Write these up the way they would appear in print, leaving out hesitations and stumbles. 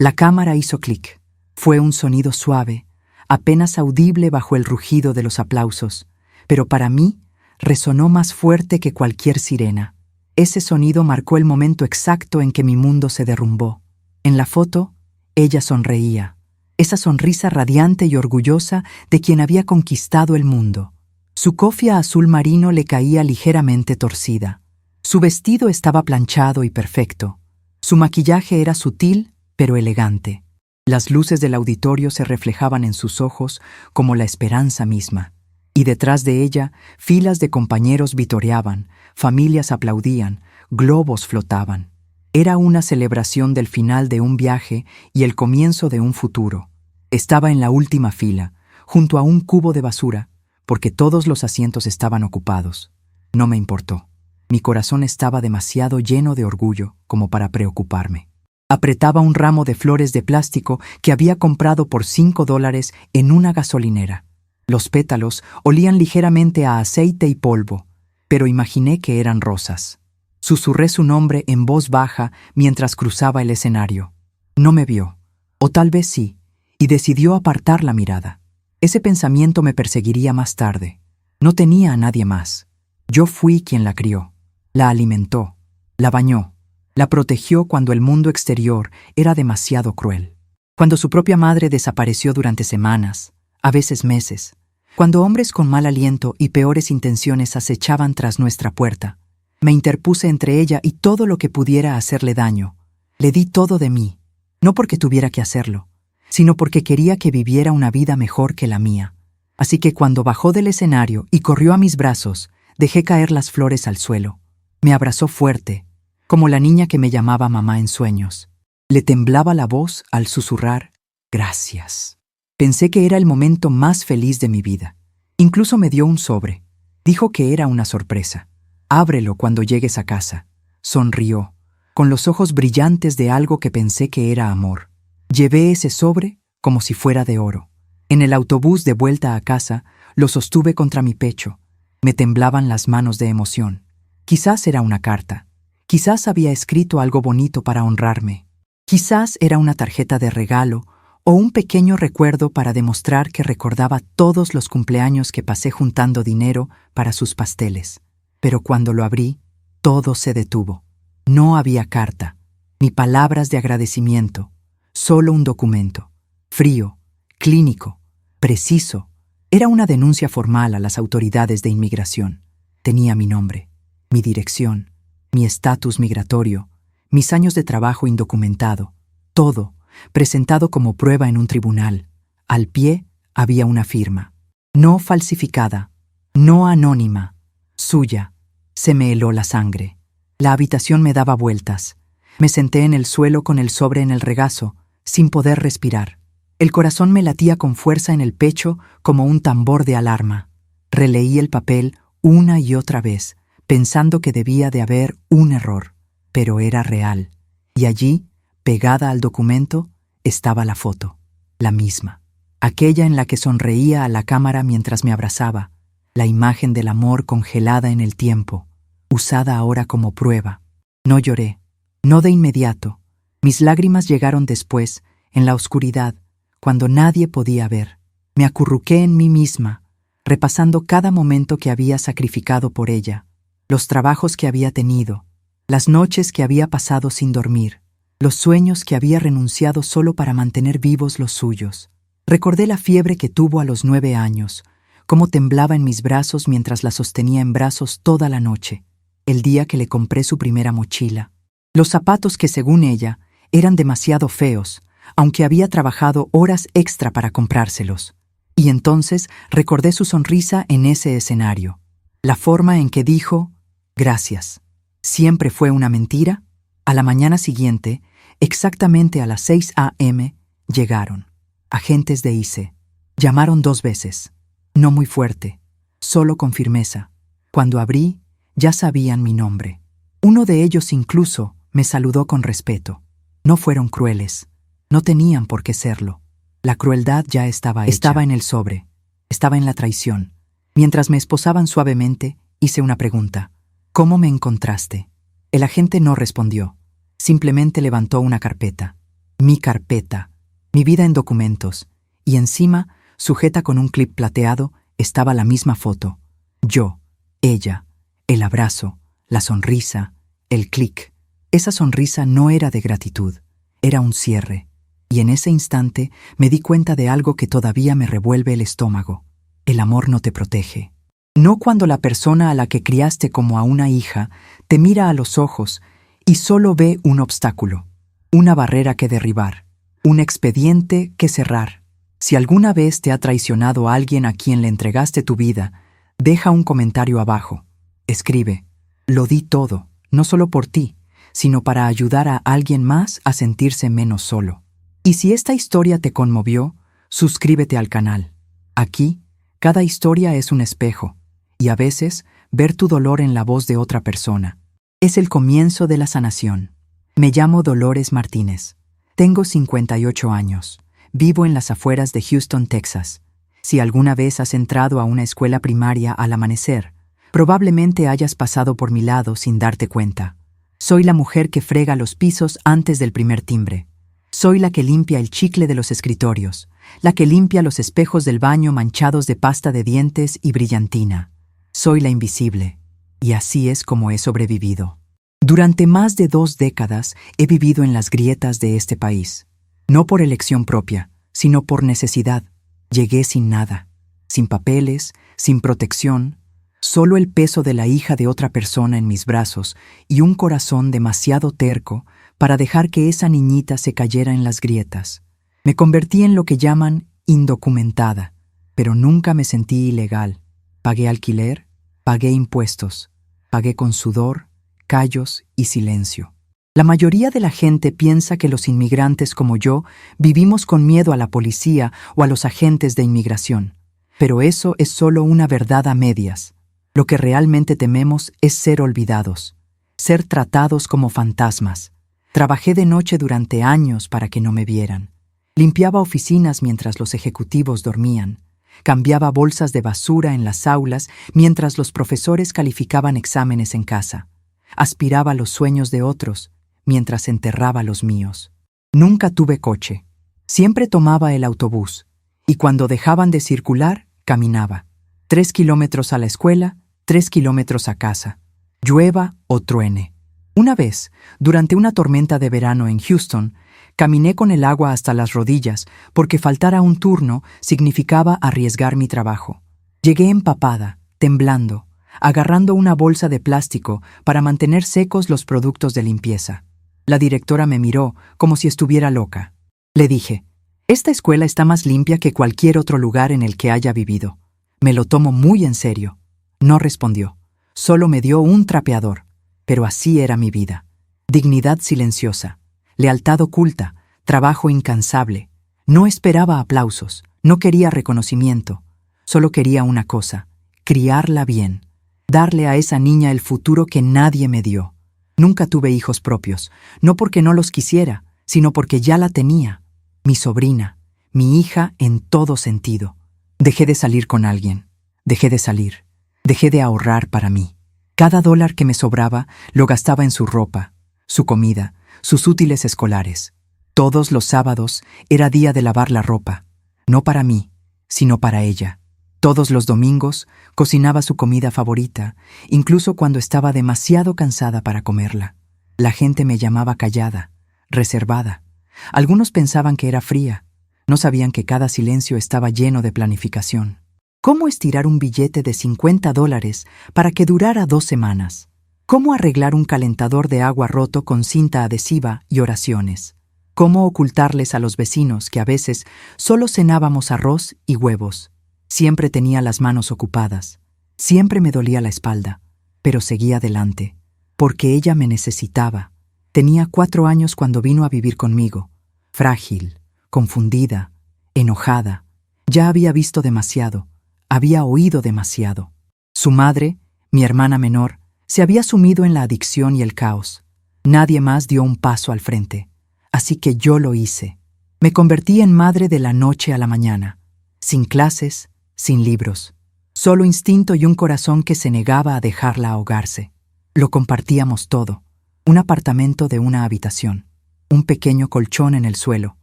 La cámara hizo clic. Fue un sonido suave, apenas audible bajo el rugido de los aplausos, pero para mí resonó más fuerte que cualquier sirena. Ese sonido marcó el momento exacto en que mi mundo se derrumbó. En la foto, ella sonreía, esa sonrisa radiante y orgullosa de quien había conquistado el mundo. Su cofia azul marino le caía ligeramente torcida. Su vestido estaba planchado y perfecto. Su maquillaje era sutil, pero elegante. Las luces del auditorio se reflejaban en sus ojos como la esperanza misma. Y detrás de ella, filas de compañeros vitoreaban, familias aplaudían, globos flotaban. Era una celebración del final de un viaje y el comienzo de un futuro. Estaba en la última fila, junto a un cubo de basura, porque todos los asientos estaban ocupados. No me importó. Mi corazón estaba demasiado lleno de orgullo como para preocuparme. Apretaba un ramo de flores de plástico que había comprado por $5 en una gasolinera. Los pétalos olían ligeramente a aceite y polvo, pero imaginé que eran rosas. Susurré su nombre en voz baja mientras cruzaba el escenario. No me vio, o tal vez sí, y decidió apartar la mirada. Ese pensamiento me perseguiría más tarde. No tenía a nadie más. Yo fui quien la crió, la alimentó, la bañó, la protegió cuando el mundo exterior era demasiado cruel. Cuando su propia madre desapareció durante semanas, a veces meses, cuando hombres con mal aliento y peores intenciones acechaban tras nuestra puerta, me interpuse entre ella y todo lo que pudiera hacerle daño. Le di todo de mí, no porque tuviera que hacerlo, sino porque quería que viviera una vida mejor que la mía. Así que cuando bajó del escenario y corrió a mis brazos, dejé caer las flores al suelo. Me abrazó fuerte, como la niña que me llamaba mamá en sueños. Le temblaba la voz al susurrar, «Gracias». Pensé que era el momento más feliz de mi vida. Incluso me dio un sobre. Dijo que era una sorpresa. «Ábrelo cuando llegues a casa». Sonrió, con los ojos brillantes de algo que pensé que era amor. Llevé ese sobre como si fuera de oro. En el autobús de vuelta a casa, lo sostuve contra mi pecho. Me temblaban las manos de emoción. Quizás era una carta. Quizás había escrito algo bonito para honrarme. Quizás era una tarjeta de regalo o un pequeño recuerdo para demostrar que recordaba todos los cumpleaños que pasé juntando dinero para sus pasteles. Pero cuando lo abrí, todo se detuvo. No había carta, ni palabras de agradecimiento, solo un documento. Frío, clínico, preciso. Era una denuncia formal a las autoridades de inmigración. Tenía mi nombre, mi dirección, mi estatus migratorio, mis años de trabajo indocumentado, todo presentado como prueba en un tribunal. Al pie había una firma. No falsificada, no anónima, suya. Se me heló la sangre. La habitación me daba vueltas. Me senté en el suelo con el sobre en el regazo, sin poder respirar. El corazón me latía con fuerza en el pecho como un tambor de alarma. Releí el papel una y otra vez, pensando que debía de haber un error, pero era real. Y allí, pegada al documento, estaba la foto, la misma, aquella en la que sonreía a la cámara mientras me abrazaba, la imagen del amor congelada en el tiempo, usada ahora como prueba. No lloré, no de inmediato. Mis lágrimas llegaron después, en la oscuridad, cuando nadie podía ver. Me acurruqué en mí misma, repasando cada momento que había sacrificado por ella, los trabajos que había tenido, las noches que había pasado sin dormir, los sueños que había renunciado solo para mantener vivos los suyos. Recordé la fiebre que tuvo a los 9 años, cómo temblaba en mis brazos mientras la sostenía en brazos toda la noche, el día que le compré su primera mochila. Los zapatos que, según ella, eran demasiado feos, aunque había trabajado horas extra para comprárselos. Y entonces recordé su sonrisa en ese escenario, la forma en que dijo, «Gracias». ¿Siempre fue una mentira? A la mañana siguiente, exactamente a las 6 a.m., llegaron. Agentes de ICE. Llamaron 2 veces. No muy fuerte, solo con firmeza. Cuando abrí, ya sabían mi nombre. Uno de ellos incluso me saludó con respeto. No fueron crueles. No tenían por qué serlo. La crueldad ya estaba hecha. Estaba en el sobre. Estaba en la traición. Mientras me esposaban suavemente, hice una pregunta. «¿Cómo me encontraste?» El agente no respondió. Simplemente levantó una carpeta. mi carpeta, mi vida en documentos, y encima, sujeta con un clip plateado, estaba la misma foto. Yo, ella, el abrazo, la sonrisa, el clic. Esa sonrisa no era de gratitud, era un cierre. Y en ese instante me di cuenta de algo que todavía me revuelve el estómago. El amor no te protege. No cuando la persona a la que criaste como a una hija te mira a los ojos y solo ve un obstáculo, una barrera que derribar, un expediente que cerrar. Si alguna vez te ha traicionado alguien a quien le entregaste tu vida, deja un comentario abajo. Escribe: lo di todo, no solo por ti, sino para ayudar a alguien más a sentirse menos solo. Y si esta historia te conmovió, suscríbete al canal. Aquí, cada historia es un espejo, y a veces, ver tu dolor en la voz de otra persona es el comienzo de la sanación. Me llamo Dolores Martínez. Tengo 58 años. Vivo en las afueras de Houston, Texas. Si alguna vez has entrado a una escuela primaria al amanecer, probablemente hayas pasado por mi lado sin darte cuenta. Soy la mujer que frega los pisos antes del primer timbre. Soy la que limpia el chicle de los escritorios, la que limpia los espejos del baño manchados de pasta de dientes y brillantina. Soy la invisible, y así es como he sobrevivido. Durante más de 2 décadas he vivido en las grietas de este país. No por elección propia, sino por necesidad. Llegué sin nada, sin papeles, sin protección, solo el peso de la hija de otra persona en mis brazos y un corazón demasiado terco para dejar que esa niñita se cayera en las grietas. Me convertí en lo que llaman indocumentada, pero nunca me sentí ilegal. Pagué alquiler, pagué impuestos, pagué con sudor, callos y silencio. La mayoría de la gente piensa que los inmigrantes como yo vivimos con miedo a la policía o a los agentes de inmigración, pero eso es solo una verdad a medias. Lo que realmente tememos es ser olvidados, ser tratados como fantasmas. Trabajé de noche durante años para que no me vieran. Limpiaba oficinas mientras los ejecutivos dormían. Cambiaba bolsas de basura en las aulas mientras los profesores calificaban exámenes en casa. Aspiraba los sueños de otros mientras enterraba los míos. Nunca tuve coche. Siempre tomaba el autobús. Y cuando dejaban de circular, caminaba. 3 kilómetros a la escuela, 3 kilómetros a casa. Llueva o truene. Una vez, durante una tormenta de verano en Houston, caminé con el agua hasta las rodillas porque faltar a un turno significaba arriesgar mi trabajo. Llegué empapada, temblando, agarrando una bolsa de plástico para mantener secos los productos de limpieza. La directora me miró como si estuviera loca. Le dije: «Esta escuela está más limpia que cualquier otro lugar en el que haya vivido. Me lo tomo muy en serio». No respondió. Solo me dio un trapeador. Pero así era mi vida. Dignidad silenciosa, lealtad oculta, trabajo incansable. No esperaba aplausos, no quería reconocimiento. Solo quería una cosa: criarla bien. Darle a esa niña el futuro que nadie me dio. Nunca tuve hijos propios, no porque no los quisiera, sino porque ya la tenía. Mi sobrina, mi hija en todo sentido. Dejé de salir con alguien. Dejé de salir. Dejé de ahorrar para mí. Cada dólar que me sobraba lo gastaba en su ropa, su comida, sus útiles escolares. Todos los sábados era día de lavar la ropa, no para mí, sino para ella. Todos los domingos cocinaba su comida favorita, incluso cuando estaba demasiado cansada para comerla. La gente me llamaba callada, reservada. Algunos pensaban que era fría. No sabían que cada silencio estaba lleno de planificación. ¿Cómo estirar un billete de $50 para que durara 2 semanas? ¿Cómo arreglar un calentador de agua roto con cinta adhesiva y oraciones? ¿Cómo ocultarles a los vecinos que a veces solo cenábamos arroz y huevos? Siempre tenía las manos ocupadas. Siempre me dolía la espalda, pero seguía adelante, porque ella me necesitaba. Tenía 4 años cuando vino a vivir conmigo. Frágil, confundida, enojada. Ya había visto demasiado. Había oído demasiado. Su madre, mi hermana menor, se había sumido en la adicción y el caos. Nadie más dio un paso al frente. Así que yo lo hice. Me convertí en madre de la noche a la mañana. Sin clases, sin libros. Solo instinto y un corazón que se negaba a dejarla ahogarse. Lo compartíamos todo. Un apartamento de una habitación. un pequeño colchón en el suelo,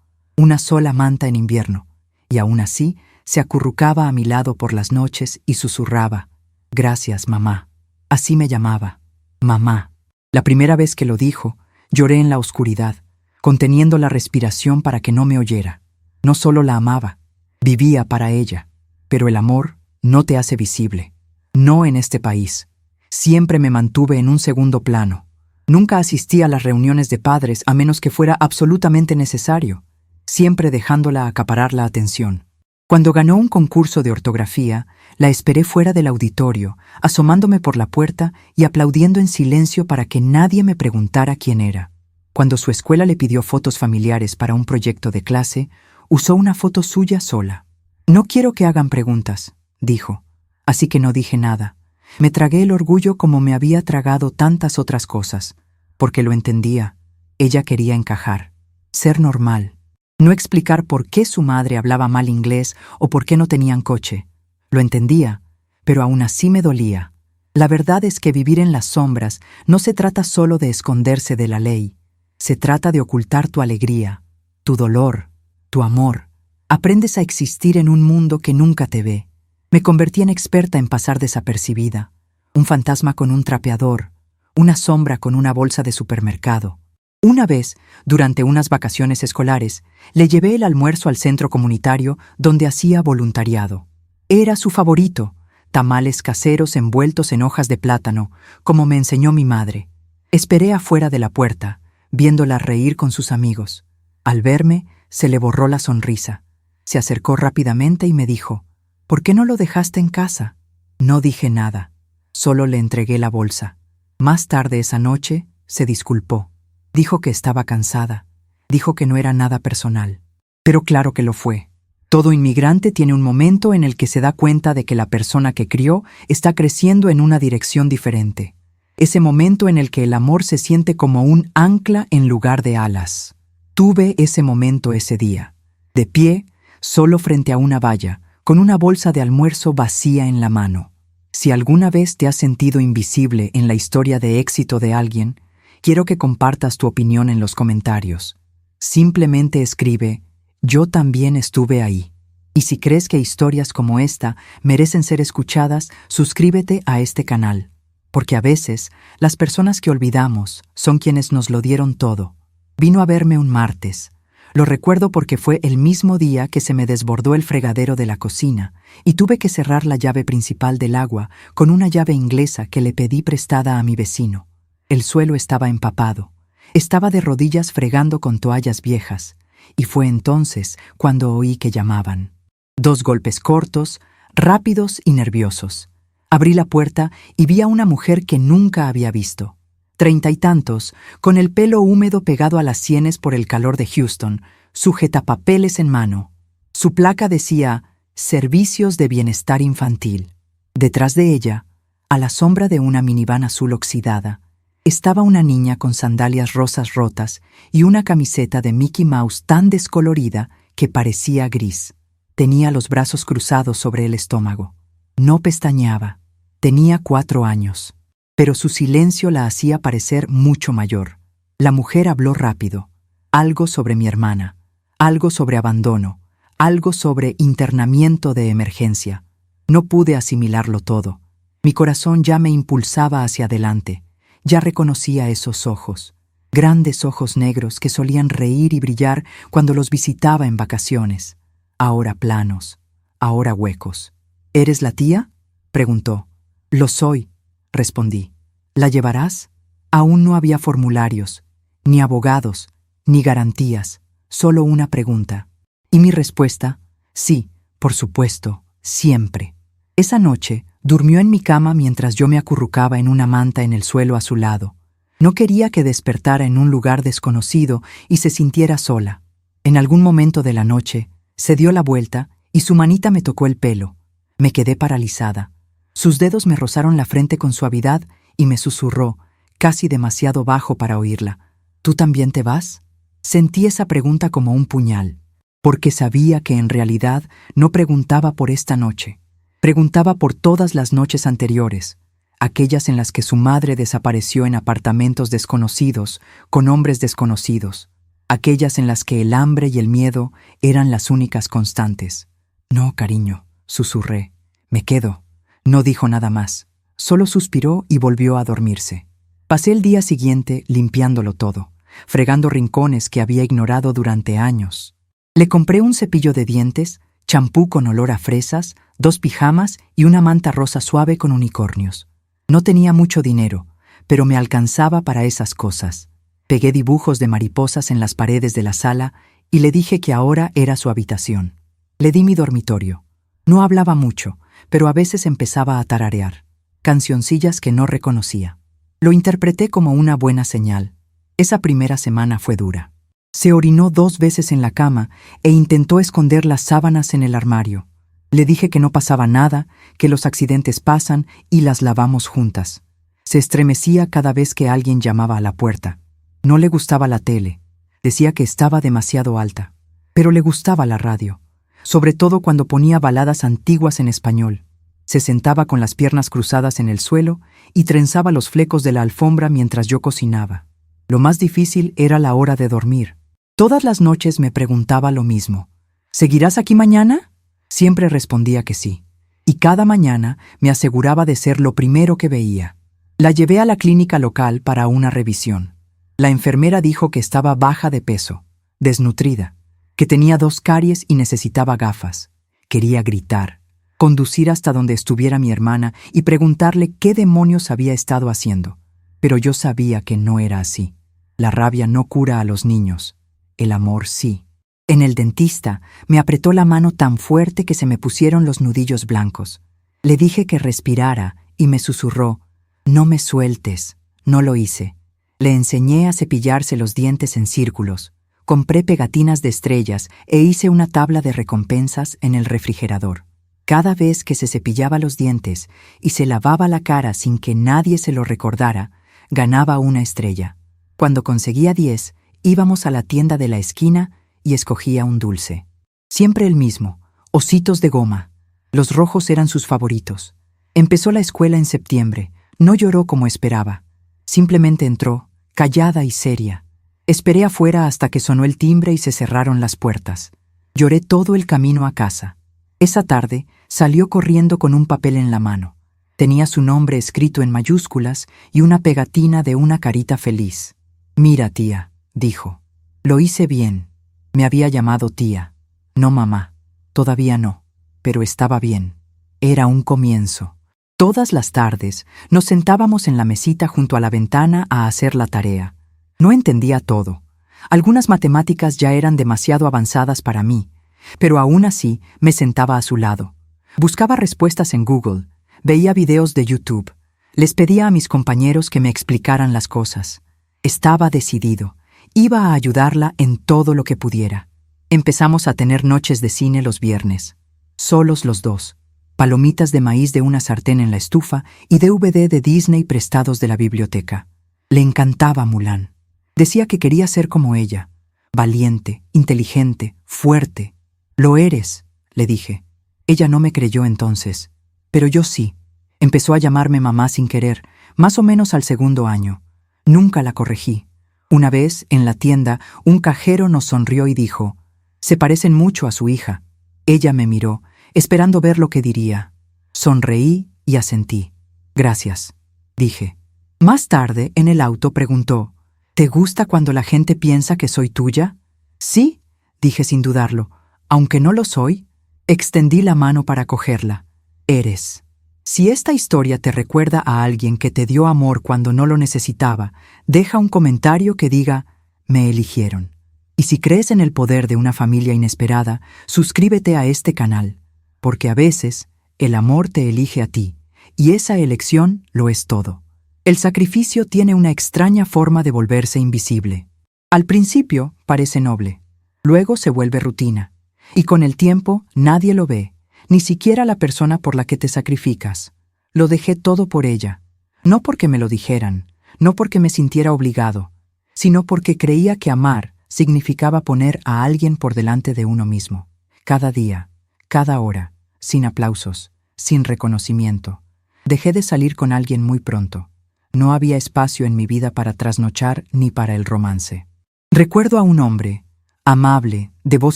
una sola manta en invierno, y aún así se acurrucaba a mi lado por las noches y susurraba: «Gracias, mamá». Así me llamaba, mamá. La primera vez que lo dijo, lloré en la oscuridad, conteniendo la respiración para que no me oyera. No solo la amaba, vivía para ella. Pero el amor no te hace visible. No en este país. Siempre me mantuve en un segundo plano. Nunca asistí a las reuniones de padres a menos que fuera absolutamente necesario, siempre dejándola acaparar la atención. Cuando ganó un concurso de ortografía, la esperé fuera del auditorio, asomándome por la puerta y aplaudiendo en silencio para que nadie me preguntara quién era. Cuando su escuela le pidió fotos familiares para un proyecto de clase, usó una foto suya sola. «No quiero que hagan preguntas», dijo. Así que no dije nada. Me tragué el orgullo como me había tragado tantas otras cosas, porque lo entendía. Ella quería encajar, ser normal. No explicar por qué su madre hablaba mal inglés o por qué no tenían coche. Lo entendía, pero aún así me dolía. La verdad es que vivir en las sombras no se trata solo de esconderse de la ley. Se trata de ocultar tu alegría, tu dolor, tu amor. Aprendes a existir en un mundo que nunca te ve. Me convertí en experta en pasar desapercibida. Un fantasma con un trapeador, una sombra con una bolsa de supermercado. Una vez, durante unas vacaciones escolares, le llevé el almuerzo al centro comunitario donde hacía voluntariado. Era su favorito, tamales caseros envueltos en hojas de plátano, como me enseñó mi madre. Esperé afuera de la puerta, viéndola reír con sus amigos. Al verme, se le borró la sonrisa. Se acercó rápidamente y me dijo: «¿Por qué no lo dejaste en casa?». No dije nada, solo le entregué la bolsa. Más tarde esa noche, se disculpó. Dijo que estaba cansada. Dijo que no era nada personal. Pero claro que lo fue. Todo inmigrante tiene un momento en el que se da cuenta de que la persona que crió está creciendo en una dirección diferente. Ese momento en el que el amor se siente como un ancla en lugar de alas. Tuve ese momento ese día, de pie, solo frente a una valla, con una bolsa de almuerzo vacía en la mano. Si alguna vez te has sentido invisible en la historia de éxito de alguien, quiero que compartas tu opinión en los comentarios. Simplemente escribe: «Yo también estuve ahí». Y si crees que historias como esta merecen ser escuchadas, suscríbete a este canal. Porque a veces, las personas que olvidamos son quienes nos lo dieron todo. Vino a verme un martes. Lo recuerdo porque fue el mismo día que se me desbordó el fregadero de la cocina y tuve que cerrar la llave principal del agua con una llave inglesa que le pedí prestada a mi vecino. El suelo estaba empapado. Estaba de rodillas fregando con toallas viejas, y fue entonces cuando oí que llamaban. 2 golpes cortos, rápidos y nerviosos. Abrí la puerta y vi a una mujer que nunca había visto. 30 y tantos, con el pelo húmedo pegado a las sienes por el calor de Houston, sujetapapeles en mano. Su placa decía: «Servicios de Bienestar Infantil». Detrás de ella, a la sombra de una minivan azul oxidada, estaba una niña con sandalias rosas rotas y una camiseta de Mickey Mouse tan descolorida que parecía gris. Tenía los brazos cruzados sobre el estómago. No pestañeaba. Tenía 4 años. Pero su silencio la hacía parecer mucho mayor. La mujer habló rápido. Algo sobre mi hermana, algo sobre abandono, algo sobre internamiento de emergencia. No pude asimilarlo todo. Mi corazón ya me impulsaba hacia adelante. Ya reconocía esos ojos, grandes ojos negros que solían reír y brillar cuando los visitaba en vacaciones. Ahora planos, ahora huecos. «¿Eres la tía?», preguntó. «Lo soy», respondí. «¿La llevarás?». Aún no había formularios, ni abogados, ni garantías, solo una pregunta. Y mi respuesta: «Sí, por supuesto, siempre». Esa noche durmió en mi cama mientras yo me acurrucaba en una manta en el suelo a su lado. No quería que despertara en un lugar desconocido y se sintiera sola. En algún momento de la noche, se dio la vuelta y su manita me tocó el pelo. Me quedé paralizada. Sus dedos me rozaron la frente con suavidad y me susurró, casi demasiado bajo para oírla: «¿Tú también te vas?». Sentí esa pregunta como un puñal, porque sabía que en realidad no preguntaba por esta noche. Preguntaba por todas las noches anteriores, aquellas en las que su madre desapareció en apartamentos desconocidos, con hombres desconocidos. aquellas en las que el hambre y el miedo eran las únicas constantes. No, cariño, susurré. Me quedo. No dijo nada más. Solo suspiró y volvió a dormirse. Pasé el día siguiente limpiándolo todo, fregando rincones que había ignorado durante años. Le compré un cepillo de dientes, champú con olor a fresas, 2 pijamas y una manta rosa suave con unicornios. No tenía mucho dinero, pero me alcanzaba para esas cosas. Pegué dibujos de mariposas en las paredes de la sala y le dije que ahora era su habitación. Le di mi dormitorio. No hablaba mucho, pero a veces empezaba a tararear, cancioncillas que no reconocía. Lo interpreté como una buena señal. Esa primera semana fue dura. Se orinó 2 veces en la cama e intentó esconder las sábanas en el armario. Le dije que no pasaba nada, que los accidentes pasan y las lavamos juntas. Se estremecía cada vez que alguien llamaba a la puerta. No le gustaba la tele. Decía que estaba demasiado alta. Pero le gustaba la radio, sobre todo cuando ponía baladas antiguas en español. Se sentaba con las piernas cruzadas en el suelo y trenzaba los flecos de la alfombra mientras yo cocinaba. Lo más difícil era la hora de dormir. Todas las noches me preguntaba lo mismo. ¿Seguirás aquí mañana? Siempre respondía que sí. Y cada mañana me aseguraba de ser lo primero que veía. La llevé a la clínica local para una revisión. La enfermera dijo que estaba baja de peso, desnutrida, que tenía 2 caries y necesitaba gafas. Quería gritar, conducir hasta donde estuviera mi hermana y preguntarle qué demonios había estado haciendo. Pero yo sabía que no era así. La rabia no cura a los niños. El amor sí. En el dentista me apretó la mano tan fuerte que se me pusieron los nudillos blancos. Le dije que respirara y me susurró, «No me sueltes». No lo hice. Le enseñé a cepillarse los dientes en círculos. Compré pegatinas de estrellas e hice una tabla de recompensas en el refrigerador. Cada vez que se cepillaba los dientes y se lavaba la cara sin que nadie se lo recordara, ganaba una estrella. Cuando conseguía 10, íbamos a la tienda de la esquina y escogía un dulce. Siempre el mismo, ositos de goma. Los rojos eran sus favoritos. Empezó la escuela en septiembre. No lloró como esperaba. Simplemente entró, callada y seria. Esperé afuera hasta que sonó el timbre y se cerraron las puertas. Lloré todo el camino a casa. Esa tarde salió corriendo con un papel en la mano. Tenía su nombre escrito en mayúsculas y una pegatina de una carita feliz. «Mira, tía», dijo. Lo hice bien. Me había llamado tía, no mamá. Todavía no, pero estaba bien. Era un comienzo. Todas las tardes nos sentábamos en la mesita junto a la ventana a hacer la tarea. No entendía todo. Algunas matemáticas ya eran demasiado avanzadas para mí, pero aún así me sentaba a su lado. Buscaba respuestas en Google, veía videos de YouTube, les pedía a mis compañeros que me explicaran las cosas. Estaba decidido. Iba a ayudarla en todo lo que pudiera. Empezamos a tener noches de cine los viernes. Solos los 2. Palomitas de maíz de una sartén en la estufa y DVD de Disney prestados de la biblioteca. Le encantaba Mulan. Decía que quería ser como ella. Valiente, inteligente, fuerte. «Lo eres», le dije. Ella no me creyó entonces. Pero yo sí. Empezó a llamarme mamá sin querer, más o menos al 2.º año. Nunca la corregí. Una vez, en la tienda, un cajero nos sonrió y dijo, «Se parecen mucho a su hija». Ella me miró, esperando ver lo que diría. Sonreí y asentí. «Gracias», dije. Más tarde, en el auto, preguntó, «¿Te gusta cuando la gente piensa que soy tuya?» «Sí», dije sin dudarlo. «Aunque no lo soy». Extendí la mano para cogerla. «Eres». Si esta historia te recuerda a alguien que te dio amor cuando no lo necesitaba, deja un comentario que diga, «Me eligieron». Y si crees en el poder de una familia inesperada, suscríbete a este canal, porque a veces el amor te elige a ti, y esa elección lo es todo. El sacrificio tiene una extraña forma de volverse invisible. Al principio parece noble, luego se vuelve rutina, y con el tiempo nadie lo ve. Ni siquiera la persona por la que te sacrificas. Lo dejé todo por ella. No porque me lo dijeran, no porque me sintiera obligado, sino porque creía que amar significaba poner a alguien por delante de uno mismo. Cada día, cada hora, sin aplausos, sin reconocimiento. Dejé de salir con alguien muy pronto. No había espacio en mi vida para trasnochar ni para el romance. Recuerdo a un hombre, amable, de voz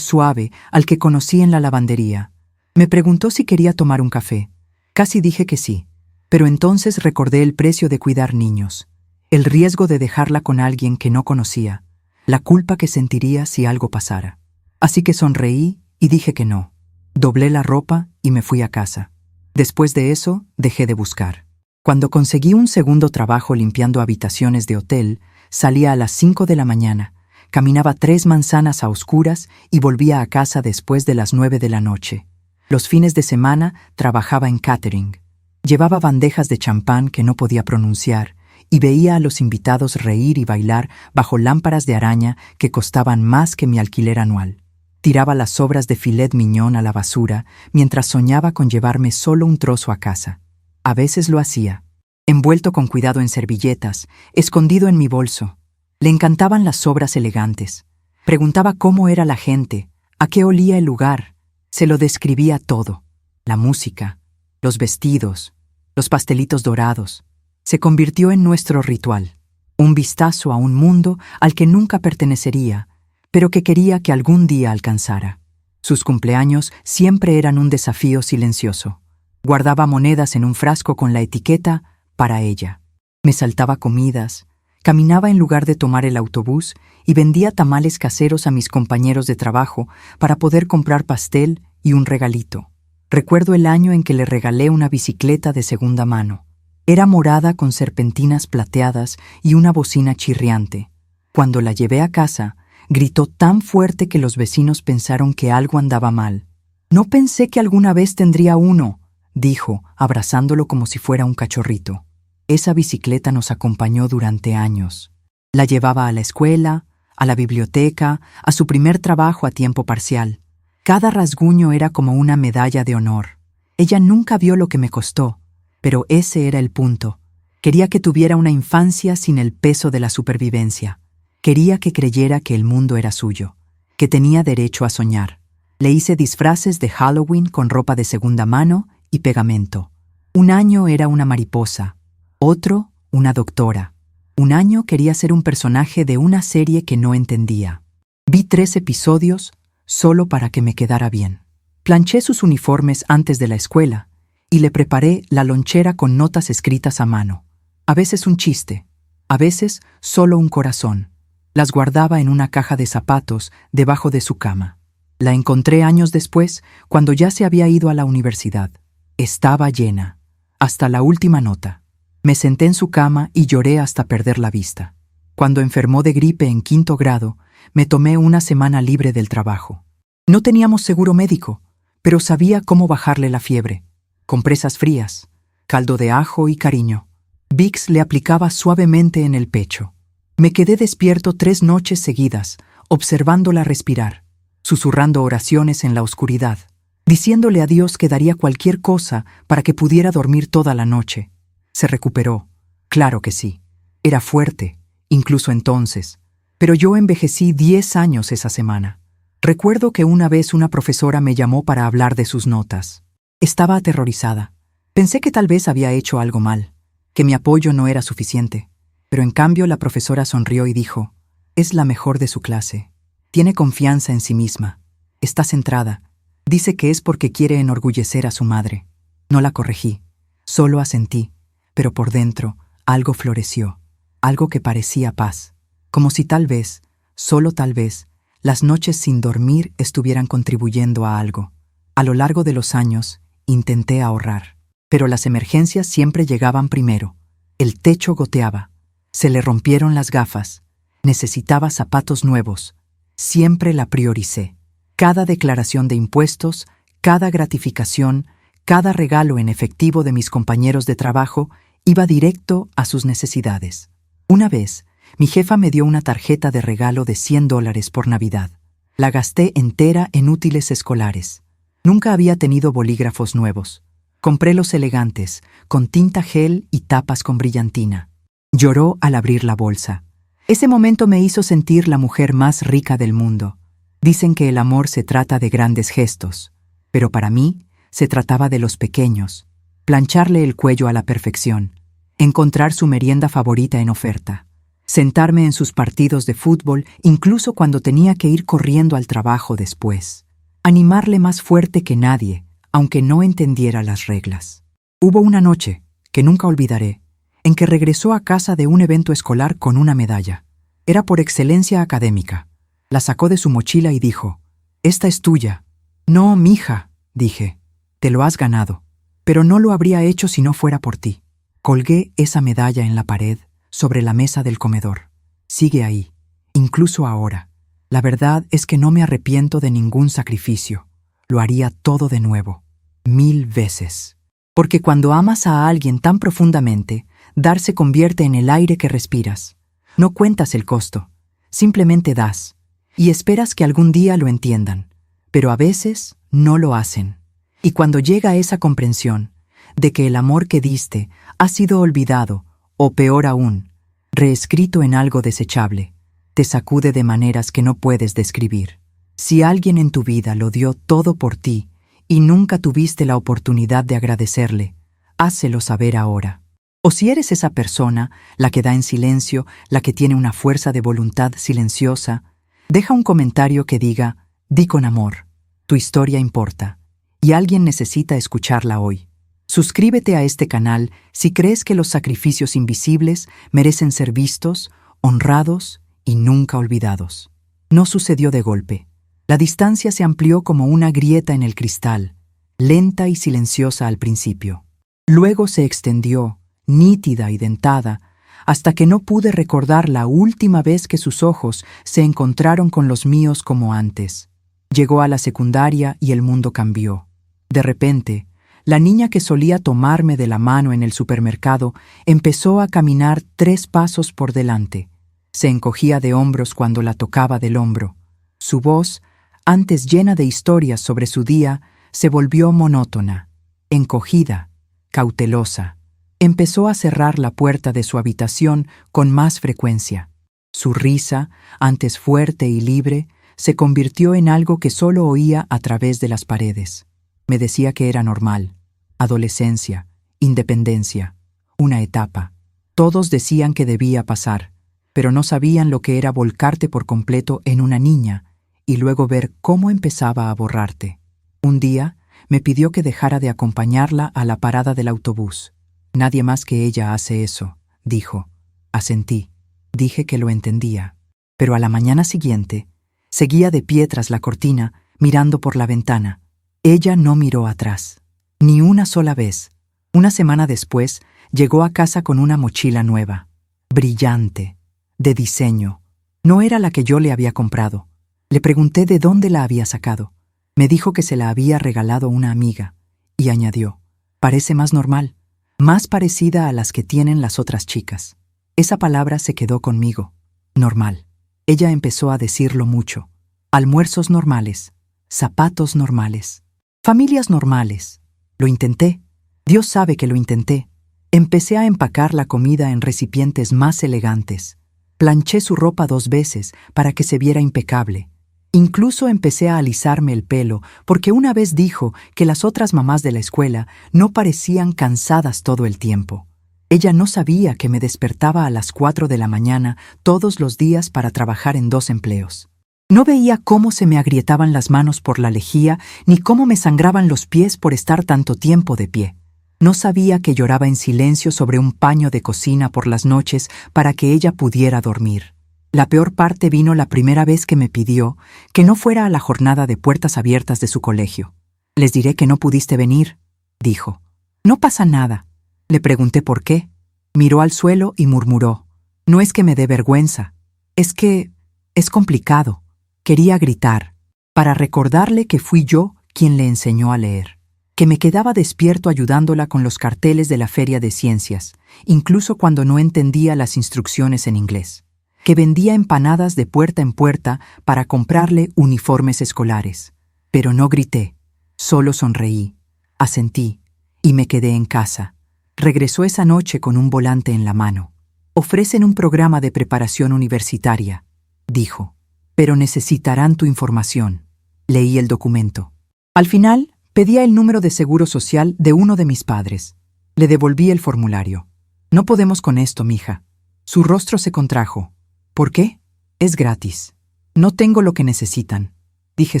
suave, al que conocí en la lavandería. Me preguntó si quería tomar un café. Casi dije que sí, pero entonces recordé el precio de cuidar niños, el riesgo de dejarla con alguien que no conocía, la culpa que sentiría si algo pasara. Así que sonreí y dije que no. Doblé la ropa y me fui a casa. Después de eso, dejé de buscar. Cuando conseguí un segundo trabajo limpiando habitaciones de hotel, salía a las 5 de la mañana, caminaba 3 manzanas a oscuras y volvía a casa después de las 9 de la noche. Los fines de semana trabajaba en catering. Llevaba bandejas de champán que no podía pronunciar y veía a los invitados reír y bailar bajo lámparas de araña que costaban más que mi alquiler anual. Tiraba las sobras de filet mignon a la basura mientras soñaba con llevarme solo un trozo a casa. A veces lo hacía, envuelto con cuidado en servilletas, escondido en mi bolso. Le encantaban las sobras elegantes. Preguntaba cómo era la gente, a qué olía el lugar. Se lo describía todo. La música, los vestidos, los pastelitos dorados. Se convirtió en nuestro ritual. Un vistazo a un mundo al que nunca pertenecería, pero que quería que algún día alcanzara. Sus cumpleaños siempre eran un desafío silencioso. Guardaba monedas en un frasco con la etiqueta «para ella». Me saltaba comidas, caminaba en lugar de tomar el autobús y vendía tamales caseros a mis compañeros de trabajo para poder comprar pastel y un regalito. Recuerdo el año en que le regalé una bicicleta de segunda mano. Era morada con serpentinas plateadas y una bocina chirriante. Cuando la llevé a casa, gritó tan fuerte que los vecinos pensaron que algo andaba mal. «No pensé que alguna vez tendría uno», dijo, abrazándolo como si fuera un cachorrito. Esa bicicleta nos acompañó durante años. La llevaba a la escuela, a la biblioteca, a su primer trabajo a tiempo parcial. Cada rasguño era como una medalla de honor. Ella nunca vio lo que me costó, pero ese era el punto. Quería que tuviera una infancia sin el peso de la supervivencia. Quería que creyera que el mundo era suyo, que tenía derecho a soñar. Le hice disfraces de Halloween con ropa de segunda mano y pegamento. Un año era una mariposa, otro una doctora. Un año quería ser un personaje de una serie que no entendía. Vi 3 episodios solo para que me quedara bien. Planché sus uniformes antes de la escuela y le preparé la lonchera con notas escritas a mano. A veces un chiste, a veces solo un corazón. Las guardaba en una caja de zapatos debajo de su cama. La encontré años después, cuando ya se había ido a la universidad. Estaba llena, hasta la última nota. Me senté en su cama y lloré hasta perder la vista. Cuando enfermó de gripe en 5º grado, me tomé una semana libre del trabajo. No teníamos seguro médico, pero sabía cómo bajarle la fiebre. Compresas frías, caldo de ajo y cariño. Vicks le aplicaba suavemente en el pecho. Me quedé despierto 3 noches seguidas, observándola respirar, susurrando oraciones en la oscuridad, diciéndole a Dios que daría cualquier cosa para que pudiera dormir toda la noche. Se recuperó. Claro que sí. Era fuerte, incluso entonces. Pero yo envejecí 10 años esa semana. Recuerdo que una vez una profesora me llamó para hablar de sus notas. Estaba aterrorizada. Pensé que tal vez había hecho algo mal, que mi apoyo no era suficiente. Pero en cambio la profesora sonrió y dijo: «Es la mejor de su clase. Tiene confianza en sí misma. Está centrada. Dice que es porque quiere enorgullecer a su madre». No la corregí. Solo asentí. Pero por dentro, algo floreció. Algo que parecía paz. Como si tal vez, solo tal vez, las noches sin dormir estuvieran contribuyendo a algo. A lo largo de los años, intenté ahorrar. Pero las emergencias siempre llegaban primero. El techo goteaba. Se le rompieron las gafas. Necesitaba zapatos nuevos. Siempre la prioricé. Cada declaración de impuestos, cada gratificación, cada regalo en efectivo de mis compañeros de trabajo iba directo a sus necesidades. Una vez, mi jefa me dio una tarjeta de regalo de $100 por Navidad. La gasté entera en útiles escolares. Nunca había tenido bolígrafos nuevos. Compré los elegantes, con tinta gel y tapas con brillantina. Lloró al abrir la bolsa. Ese momento me hizo sentir la mujer más rica del mundo. Dicen que el amor se trata de grandes gestos, pero para mí se trataba de los pequeños. Plancharle el cuello a la perfección, encontrar su merienda favorita en oferta, sentarme en sus partidos de fútbol incluso cuando tenía que ir corriendo al trabajo después, animarle más fuerte que nadie, aunque no entendiera las reglas. Hubo una noche, que nunca olvidaré, en que regresó a casa de un evento escolar con una medalla. Era por excelencia académica. La sacó de su mochila y dijo: «Esta es tuya». «No, mija», dije, «te lo has ganado, pero no lo habría hecho si no fuera por ti». Colgué esa medalla en la pared, sobre la mesa del comedor. Sigue ahí, incluso ahora. La verdad es que no me arrepiento de ningún sacrificio. Lo haría todo de nuevo, 1000 veces. Porque cuando amas a alguien tan profundamente, dar se convierte en el aire que respiras. No cuentas el costo, simplemente das, y esperas que algún día lo entiendan, pero a veces no lo hacen. Y cuando llega esa comprensión de que el amor que diste ha sido olvidado, o peor aún, reescrito en algo desechable, te sacude de maneras que no puedes describir. Si alguien en tu vida lo dio todo por ti y nunca tuviste la oportunidad de agradecerle, hácelo saber ahora. O si eres esa persona, la que da en silencio, la que tiene una fuerza de voluntad silenciosa, deja un comentario que diga: «Di con amor, tu historia importa, y alguien necesita escucharla hoy». Suscríbete a este canal si crees que los sacrificios invisibles merecen ser vistos, honrados y nunca olvidados. No sucedió de golpe. La distancia se amplió como una grieta en el cristal, lenta y silenciosa al principio. Luego se extendió, nítida y dentada, hasta que no pude recordar la última vez que sus ojos se encontraron con los míos como antes. Llegó a la secundaria y el mundo cambió. De repente, la niña que solía tomarme de la mano en el supermercado empezó a caminar 3 pasos por delante. Se encogía de hombros cuando la tocaba del hombro. Su voz, antes llena de historias sobre su día, se volvió monótona, encogida, cautelosa. Empezó a cerrar la puerta de su habitación con más frecuencia. Su risa, antes fuerte y libre, se convirtió en algo que solo oía a través de las paredes. Me decía que era normal. Adolescencia, independencia, una etapa. Todos decían que debía pasar, pero no sabían lo que era volcarte por completo en una niña y luego ver cómo empezaba a borrarte. Un día me pidió que dejara de acompañarla a la parada del autobús. «Nadie más que ella hace eso», dijo. Asentí. Dije que lo entendía. Pero a la mañana siguiente, seguía de pie tras la cortina, mirando por la ventana. Ella no miró atrás, ni una sola vez. Una semana después, llegó a casa con una mochila nueva, brillante, de diseño. No era la que yo le había comprado. Le pregunté de dónde la había sacado. Me dijo que se la había regalado una amiga, y añadió: «Parece más normal, más parecida a las que tienen las otras chicas». Esa palabra se quedó conmigo. Normal. Ella empezó a decirlo mucho. Almuerzos normales, zapatos normales, familias normales. Lo intenté. Dios sabe que lo intenté. Empecé a empacar la comida en recipientes más elegantes. Planché su ropa 2 veces para que se viera impecable. Incluso empecé a alisarme el pelo porque una vez dijo que las otras mamás de la escuela no parecían cansadas todo el tiempo. Ella no sabía que me despertaba a las 4 de la mañana todos los días para trabajar en 2 empleos. No veía cómo se me agrietaban las manos por la lejía ni cómo me sangraban los pies por estar tanto tiempo de pie. No sabía que lloraba en silencio sobre un paño de cocina por las noches para que ella pudiera dormir. La peor parte vino la primera vez que me pidió que no fuera a la jornada de puertas abiertas de su colegio. «Les diré que no pudiste venir», dijo. «No pasa nada». Le pregunté por qué. Miró al suelo y murmuró: «No es que me dé vergüenza, es que es complicado». Quería gritar, para recordarle que fui yo quien le enseñó a leer, que me quedaba despierto ayudándola con los carteles de la feria de ciencias, incluso cuando no entendía las instrucciones en inglés, que vendía empanadas de puerta en puerta para comprarle uniformes escolares. Pero no grité, solo sonreí, asentí y me quedé en casa. Regresó esa noche con un volante en la mano. «Ofrecen un programa de preparación universitaria», dijo. «Pero necesitarán tu información». Leí el documento. Al final, pedía el número de seguro social de uno de mis padres. Le devolví el formulario. «No podemos con esto, mija». Su rostro se contrajo. ¿Por qué? Es gratis. No tengo lo que necesitan, dije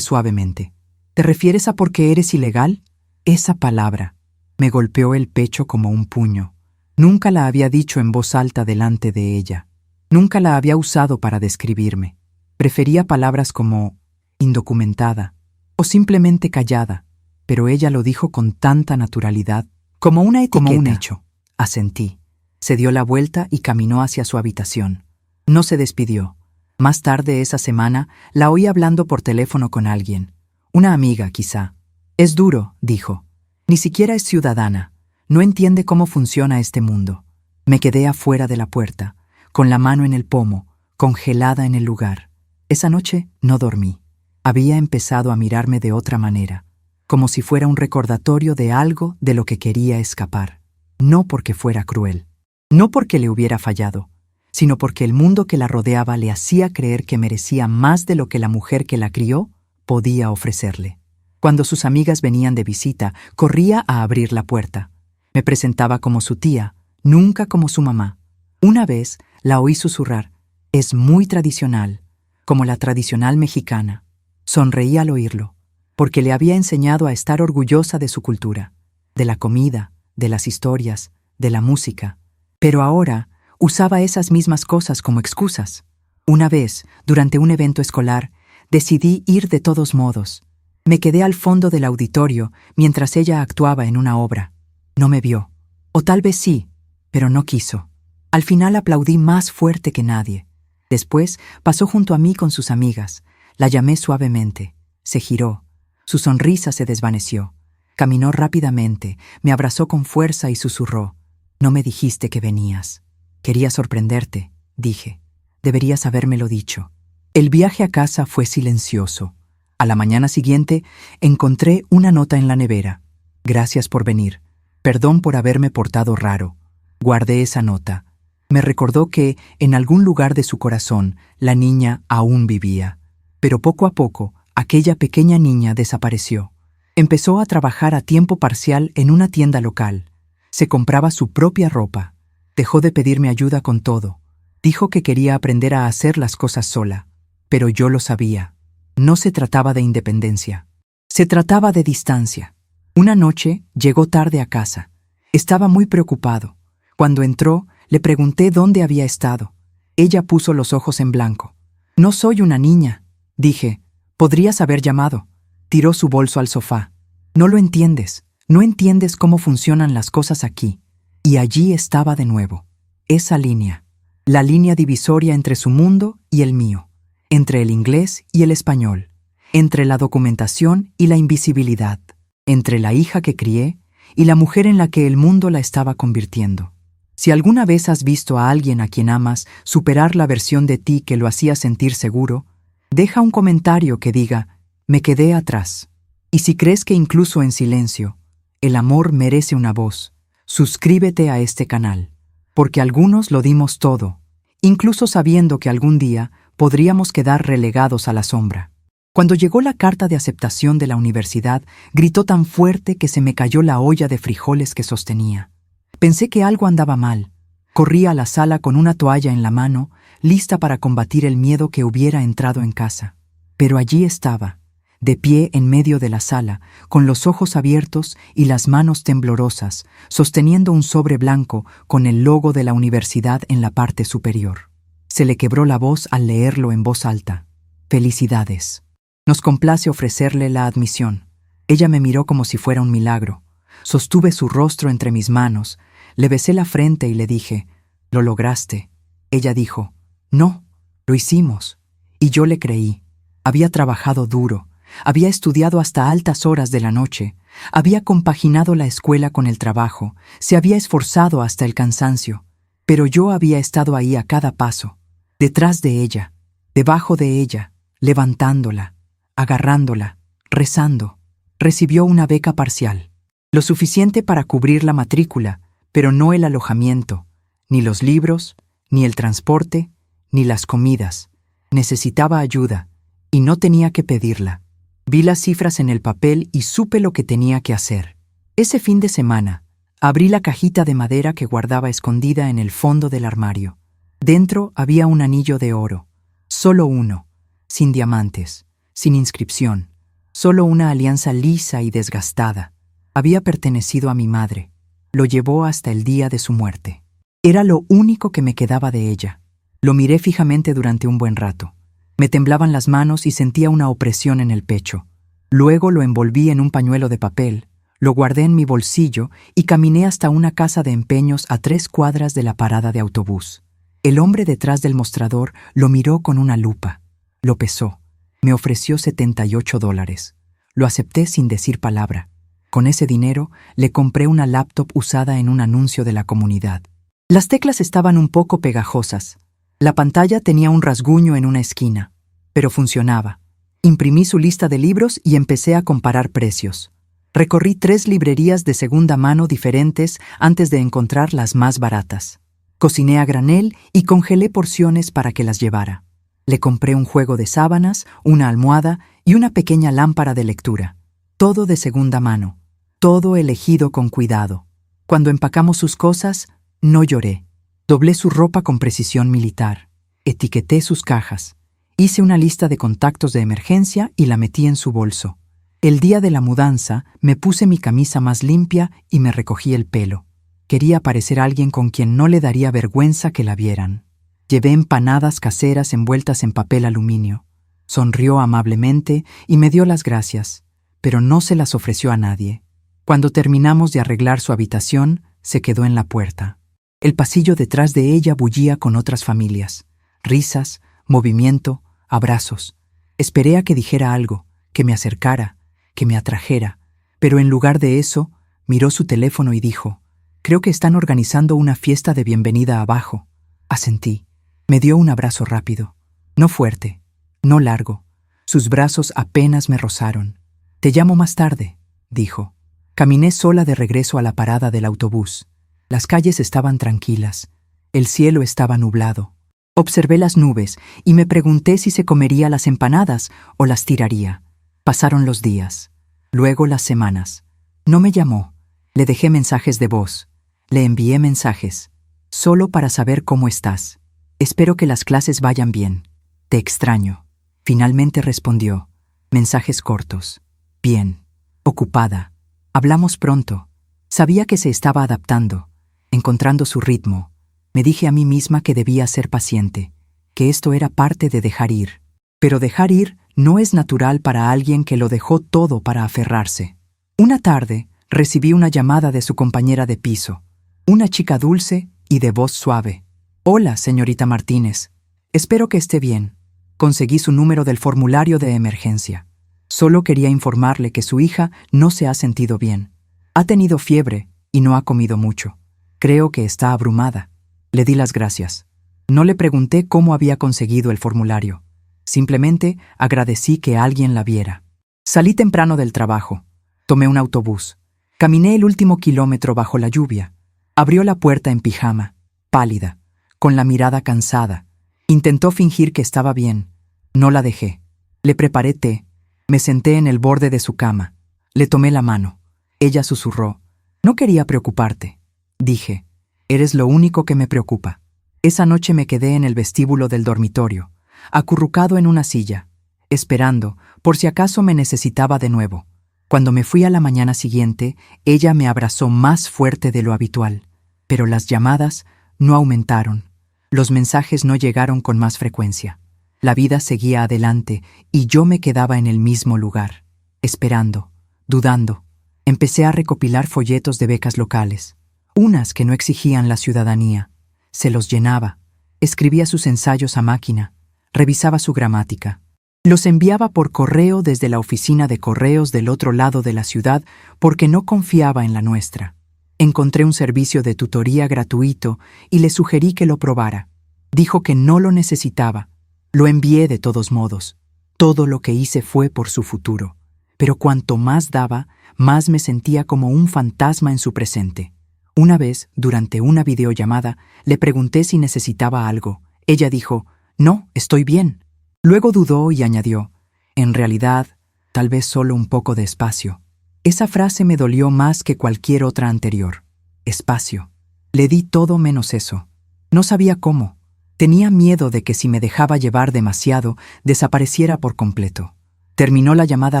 suavemente. ¿Te refieres a porque eres ilegal? Esa palabra me golpeó el pecho como un puño. Nunca la había dicho en voz alta delante de ella. Nunca la había usado para describirme. Prefería palabras como indocumentada o simplemente callada, pero ella lo dijo con tanta naturalidad, como una etiqueta. Como un hecho. Asentí. Se dio la vuelta y caminó hacia su habitación. No se despidió. Más tarde esa semana la oí hablando por teléfono con alguien. Una amiga, quizá. Es duro, dijo. Ni siquiera es ciudadana. No entiende cómo funciona este mundo. Me quedé afuera de la puerta, con la mano en el pomo, congelada en el lugar. Esa noche no dormí. Había empezado a mirarme de otra manera, como si fuera un recordatorio de algo de lo que quería escapar. No porque fuera cruel, no porque le hubiera fallado, sino porque el mundo que la rodeaba le hacía creer que merecía más de lo que la mujer que la crió podía ofrecerle. Cuando sus amigas venían de visita, corría a abrir la puerta. Me presentaba como su tía, nunca como su mamá. Una vez la oí susurrar: «Es muy tradicional, como la tradicional mexicana». Sonreí al oírlo, porque le había enseñado a estar orgullosa de su cultura, de la comida, de las historias, de la música. Pero ahora usaba esas mismas cosas como excusas. Una vez, durante un evento escolar, decidí ir de todos modos. Me quedé al fondo del auditorio mientras ella actuaba en una obra. No me vio. O tal vez sí, pero no quiso. Al final aplaudí más fuerte que nadie. Después pasó junto a mí con sus amigas. La llamé suavemente. Se giró. Su sonrisa se desvaneció. Caminó rápidamente, me abrazó con fuerza y susurró: «No me dijiste que venías». «Quería sorprenderte», dije. «Deberías habérmelo dicho». El viaje a casa fue silencioso. A la mañana siguiente encontré una nota en la nevera. «Gracias por venir. Perdón por haberme portado raro». Guardé esa nota. Me recordó que, en algún lugar de su corazón, la niña aún vivía. Pero poco a poco, aquella pequeña niña desapareció. Empezó a trabajar a tiempo parcial en una tienda local. Se compraba su propia ropa. Dejó de pedirme ayuda con todo. Dijo que quería aprender a hacer las cosas sola. Pero yo lo sabía. No se trataba de independencia. Se trataba de distancia. Una noche llegó tarde a casa. Estaba muy preocupado. Cuando entró, le pregunté dónde había estado. Ella puso los ojos en blanco. «No soy una niña», dije. «Podrías haber llamado». Tiró su bolso al sofá. «No lo entiendes. No entiendes cómo funcionan las cosas aquí». Y allí estaba de nuevo. Esa línea. La línea divisoria entre su mundo y el mío. Entre el inglés y el español. Entre la documentación y la invisibilidad. Entre la hija que crié y la mujer en la que el mundo la estaba convirtiendo. Si alguna vez has visto a alguien a quien amas superar la versión de ti que lo hacía sentir seguro, deja un comentario que diga: «Me quedé atrás». Y si crees que incluso en silencio, el amor merece una voz, suscríbete a este canal, porque algunos lo dimos todo, incluso sabiendo que algún día podríamos quedar relegados a la sombra. Cuando llegó la carta de aceptación de la universidad, gritó tan fuerte que se me cayó la olla de frijoles que sostenía. Pensé que algo andaba mal. Corrí a la sala con una toalla en la mano, lista para combatir el miedo que hubiera entrado en casa. Pero allí estaba, de pie en medio de la sala, con los ojos abiertos y las manos temblorosas, sosteniendo un sobre blanco con el logo de la universidad en la parte superior. Se le quebró la voz al leerlo en voz alta. «Felicidades. Nos complace ofrecerle la admisión». Ella me miró como si fuera un milagro. Sostuve su rostro entre mis manos, le besé la frente y le dije: «Lo lograste». Ella dijo: «No, lo hicimos». Y yo le creí. Había trabajado duro, había estudiado hasta altas horas de la noche, había compaginado la escuela con el trabajo, se había esforzado hasta el cansancio, pero yo había estado ahí a cada paso, detrás de ella, debajo de ella, levantándola, agarrándola, rezando. Recibió una beca parcial, lo suficiente para cubrir la matrícula, pero no el alojamiento, ni los libros, ni el transporte, ni las comidas. Necesitaba ayuda, y no tenía que pedirla. Vi las cifras en el papel y supe lo que tenía que hacer. Ese fin de semana, abrí la cajita de madera que guardaba escondida en el fondo del armario. Dentro había un anillo de oro, solo uno, sin diamantes, sin inscripción, solo una alianza lisa y desgastada. Había pertenecido a mi madre. Lo llevó hasta el día de su muerte. Era lo único que me quedaba de ella. Lo miré fijamente durante un buen rato. Me temblaban las manos y sentía una opresión en el pecho. Luego lo envolví en un pañuelo de papel, lo guardé en mi bolsillo y caminé hasta una casa de empeños a 3 cuadras de la parada de autobús. El hombre detrás del mostrador lo miró con una lupa. Lo pesó. Me ofreció $78. Lo acepté sin decir palabra. Con ese dinero le compré una laptop usada en un anuncio de la comunidad. Las teclas estaban un poco pegajosas. La pantalla tenía un rasguño en una esquina, pero funcionaba. Imprimí su lista de libros y empecé a comparar precios. Recorrí 3 librerías de segunda mano diferentes antes de encontrar las más baratas. Cociné a granel y congelé porciones para que las llevara. Le compré un juego de sábanas, una almohada y una pequeña lámpara de lectura. Todo de segunda mano. Todo elegido con cuidado. Cuando empacamos sus cosas, no lloré. Doblé su ropa con precisión militar. Etiqueté sus cajas. Hice una lista de contactos de emergencia y la metí en su bolso. El día de la mudanza, me puse mi camisa más limpia y me recogí el pelo. Quería parecer alguien con quien no le daría vergüenza que la vieran. Llevé empanadas caseras envueltas en papel aluminio. Sonrió amablemente y me dio las gracias, pero no se las ofreció a nadie. Cuando terminamos de arreglar su habitación, se quedó en la puerta. El pasillo detrás de ella bullía con otras familias. Risas, movimiento, abrazos. Esperé a que dijera algo, que me acercara, que me atrajera, pero en lugar de eso, miró su teléfono y dijo: «Creo que están organizando una fiesta de bienvenida abajo». Asentí. Me dio un abrazo rápido. No fuerte, no largo. Sus brazos apenas me rozaron. «Te llamo más tarde», dijo. Caminé sola de regreso a la parada del autobús. Las calles estaban tranquilas. El cielo estaba nublado. Observé las nubes y me pregunté si se comería las empanadas o las tiraría. Pasaron los días. Luego las semanas. No me llamó. Le dejé mensajes de voz. Le envié mensajes. Solo para saber cómo estás. Espero que las clases vayan bien. Te extraño. Finalmente respondió. Mensajes cortos. Bien. Ocupada. Hablamos pronto. Sabía que se estaba adaptando, encontrando su ritmo. Me dije a mí misma que debía ser paciente, que esto era parte de dejar ir. Pero dejar ir no es natural para alguien que lo dejó todo para aferrarse. Una tarde, recibí una llamada de su compañera de piso, una chica dulce y de voz suave. «Hola, señorita Martínez. Espero que esté bien. Conseguí su número del formulario de emergencia. Solo quería informarle que su hija no se ha sentido bien. Ha tenido fiebre y no ha comido mucho. Creo que está abrumada». Le di las gracias. No le pregunté cómo había conseguido el formulario. Simplemente agradecí que alguien la viera. Salí temprano del trabajo. Tomé un autobús. Caminé el último kilómetro bajo la lluvia. Abrió la puerta en pijama, pálida, con la mirada cansada. Intentó fingir que estaba bien. No la dejé. Le preparé té. Me senté en el borde de su cama. Le tomé la mano. Ella susurró: «No quería preocuparte». Dije: «Eres lo único que me preocupa». Esa noche me quedé en el vestíbulo del dormitorio, acurrucado en una silla, esperando, por si acaso me necesitaba de nuevo. Cuando me fui a la mañana siguiente, ella me abrazó más fuerte de lo habitual, pero las llamadas no aumentaron. Los mensajes no llegaron con más frecuencia. La vida seguía adelante y yo me quedaba en el mismo lugar, esperando, dudando. Empecé a recopilar folletos de becas locales, unas que no exigían la ciudadanía. Se los llenaba, escribía sus ensayos a máquina, revisaba su gramática. Los enviaba por correo desde la oficina de correos del otro lado de la ciudad porque no confiaba en la nuestra. Encontré un servicio de tutoría gratuito y le sugerí que lo probara. Dijo que no lo necesitaba. Lo envié de todos modos. Todo lo que hice fue por su futuro. Pero cuanto más daba, más me sentía como un fantasma en su presente. Una vez, durante una videollamada, le pregunté si necesitaba algo. Ella dijo: «No, estoy bien». Luego dudó y añadió: «En realidad, tal vez solo un poco de espacio». Esa frase me dolió más que cualquier otra anterior. Espacio. Le di todo menos eso. No sabía cómo. Tenía miedo de que si me dejaba llevar demasiado, desapareciera por completo. Terminó la llamada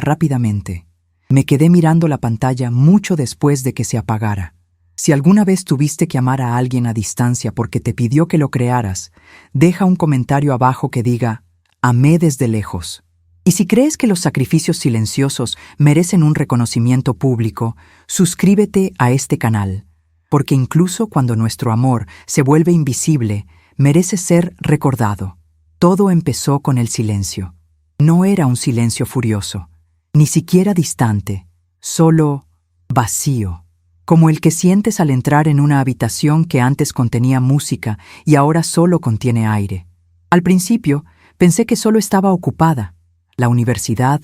rápidamente. Me quedé mirando la pantalla mucho después de que se apagara. Si alguna vez tuviste que amar a alguien a distancia porque te pidió que lo crearas, deja un comentario abajo que diga, amé desde lejos. Y si crees que los sacrificios silenciosos merecen un reconocimiento público, suscríbete a este canal, porque incluso cuando nuestro amor se vuelve invisible, merece ser recordado. Todo empezó con el silencio. No era un silencio furioso, ni siquiera distante, solo vacío, como el que sientes al entrar en una habitación que antes contenía música y ahora solo contiene aire. Al principio, pensé que solo estaba ocupada. La universidad,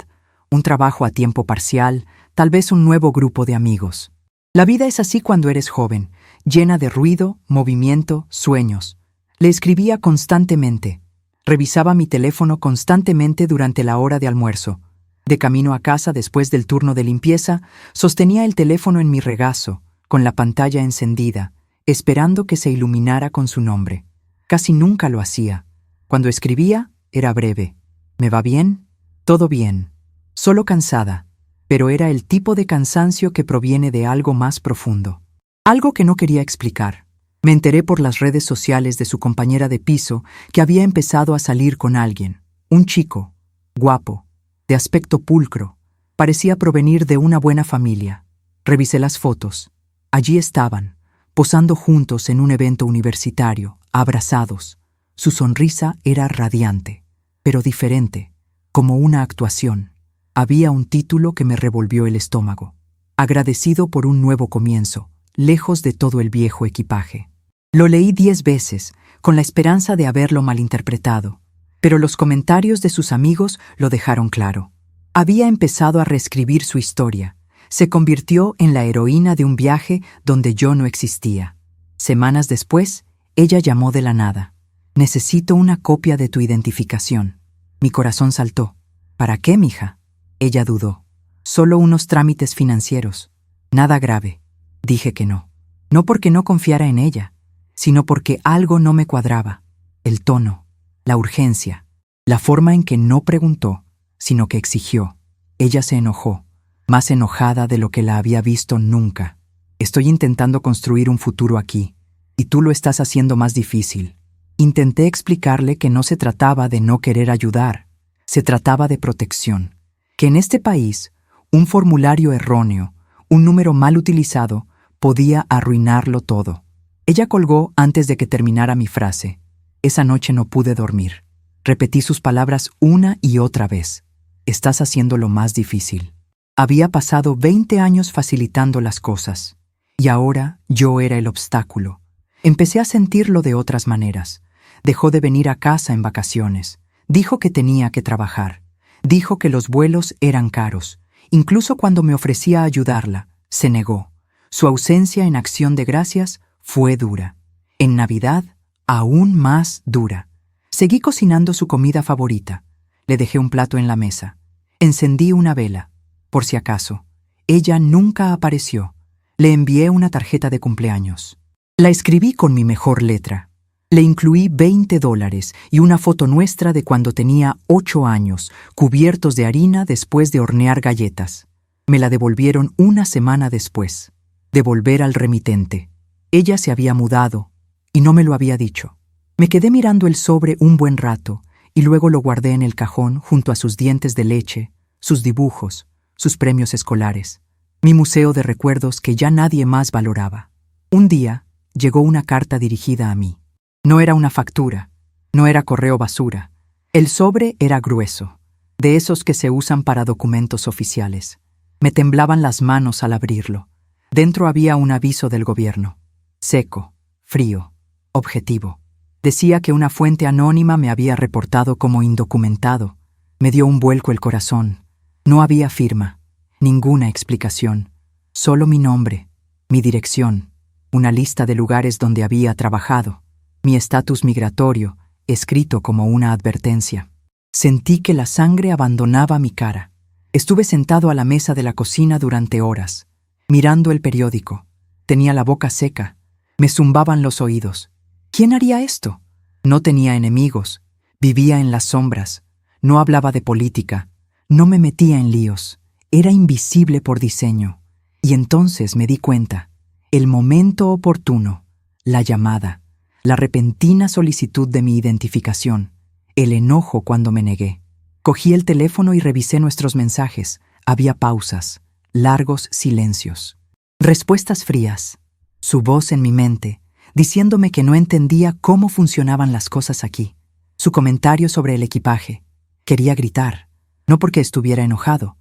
un trabajo a tiempo parcial, tal vez un nuevo grupo de amigos. La vida es así cuando eres joven, llena de ruido, movimiento, sueños. Le escribía constantemente. Revisaba mi teléfono constantemente durante la hora de almuerzo. De camino a casa después del turno de limpieza, sostenía el teléfono en mi regazo, con la pantalla encendida, esperando que se iluminara con su nombre. Casi nunca lo hacía. Cuando escribía, era breve. ¿Me va bien? Todo bien. Solo cansada, pero era el tipo de cansancio que proviene de algo más profundo. Algo que no quería explicar. Me enteré por las redes sociales de su compañera de piso que había empezado a salir con alguien, un chico, guapo, de aspecto pulcro, parecía provenir de una buena familia. Revisé las fotos. Allí estaban, posando juntos en un evento universitario, abrazados. Su sonrisa era radiante, pero diferente, como una actuación. Había un título que me revolvió el estómago. Agradecido por un nuevo comienzo, lejos de todo el viejo equipaje. Lo leí 10 veces, con la esperanza de haberlo malinterpretado, pero los comentarios de sus amigos lo dejaron claro. Había empezado a reescribir su historia. Se convirtió en la heroína de un viaje donde yo no existía. Semanas después, ella llamó de la nada. Necesito una copia de tu identificación. Mi corazón saltó. ¿Para qué, mija? Ella dudó. Solo unos trámites financieros. Nada grave. Dije que no. No porque no confiara en ella, sino porque algo no me cuadraba. El tono, la urgencia, la forma en que no preguntó, sino que exigió. Ella se enojó, más enojada de lo que la había visto nunca. Estoy intentando construir un futuro aquí, y tú lo estás haciendo más difícil. Intenté explicarle que no se trataba de no querer ayudar, se trataba de protección. Que en este país, un formulario erróneo, un número mal utilizado, podía arruinarlo todo. Ella colgó antes de que terminara mi frase. Esa noche no pude dormir. Repetí sus palabras una y otra vez. Estás haciéndolo más difícil. Había pasado 20 años facilitando las cosas, y ahora yo era el obstáculo. Empecé a sentirlo de otras maneras. Dejó de venir a casa en vacaciones. Dijo que tenía que trabajar. Dijo que los vuelos eran caros. Incluso cuando me ofrecía ayudarla, se negó. Su ausencia en Acción de Gracias fue dura. En Navidad, aún más dura. Seguí cocinando su comida favorita. Le dejé un plato en la mesa. Encendí una vela, por si acaso. Ella nunca apareció. Le envié una tarjeta de cumpleaños. La escribí con mi mejor letra. Le incluí $20 y una foto nuestra de cuando tenía 8 años, cubiertos de harina después de hornear galletas. Me la devolvieron una semana después. Devolver al remitente. Ella se había mudado y no me lo había dicho. Me quedé mirando el sobre un buen rato y luego lo guardé en el cajón junto a sus dientes de leche, sus dibujos, sus premios escolares, mi museo de recuerdos que ya nadie más valoraba. Un día llegó una carta dirigida a mí. No era una factura, no era correo basura. El sobre era grueso, de esos que se usan para documentos oficiales. Me temblaban las manos al abrirlo. Dentro había un aviso del gobierno. Seco, frío, objetivo. Decía que una fuente anónima me había reportado como indocumentado. Me dio un vuelco el corazón. No había firma, ninguna explicación. Solo mi nombre, mi dirección, una lista de lugares donde había trabajado, mi estatus migratorio, escrito como una advertencia. Sentí que la sangre abandonaba mi cara. Estuve sentado a la mesa de la cocina durante horas, mirando el periódico. Tenía la boca seca. Me zumbaban los oídos. ¿Quién haría esto? No tenía enemigos, vivía en las sombras, no hablaba de política, no me metía en líos, era invisible por diseño. Y entonces me di cuenta, el momento oportuno, la llamada, la repentina solicitud de mi identificación, el enojo cuando me negué. Cogí el teléfono y revisé nuestros mensajes. Había pausas, largos silencios, respuestas frías, su voz en mi mente, diciéndome que no entendía cómo funcionaban las cosas aquí. Su comentario sobre el equipaje. Quería gritar, no porque estuviera enojado,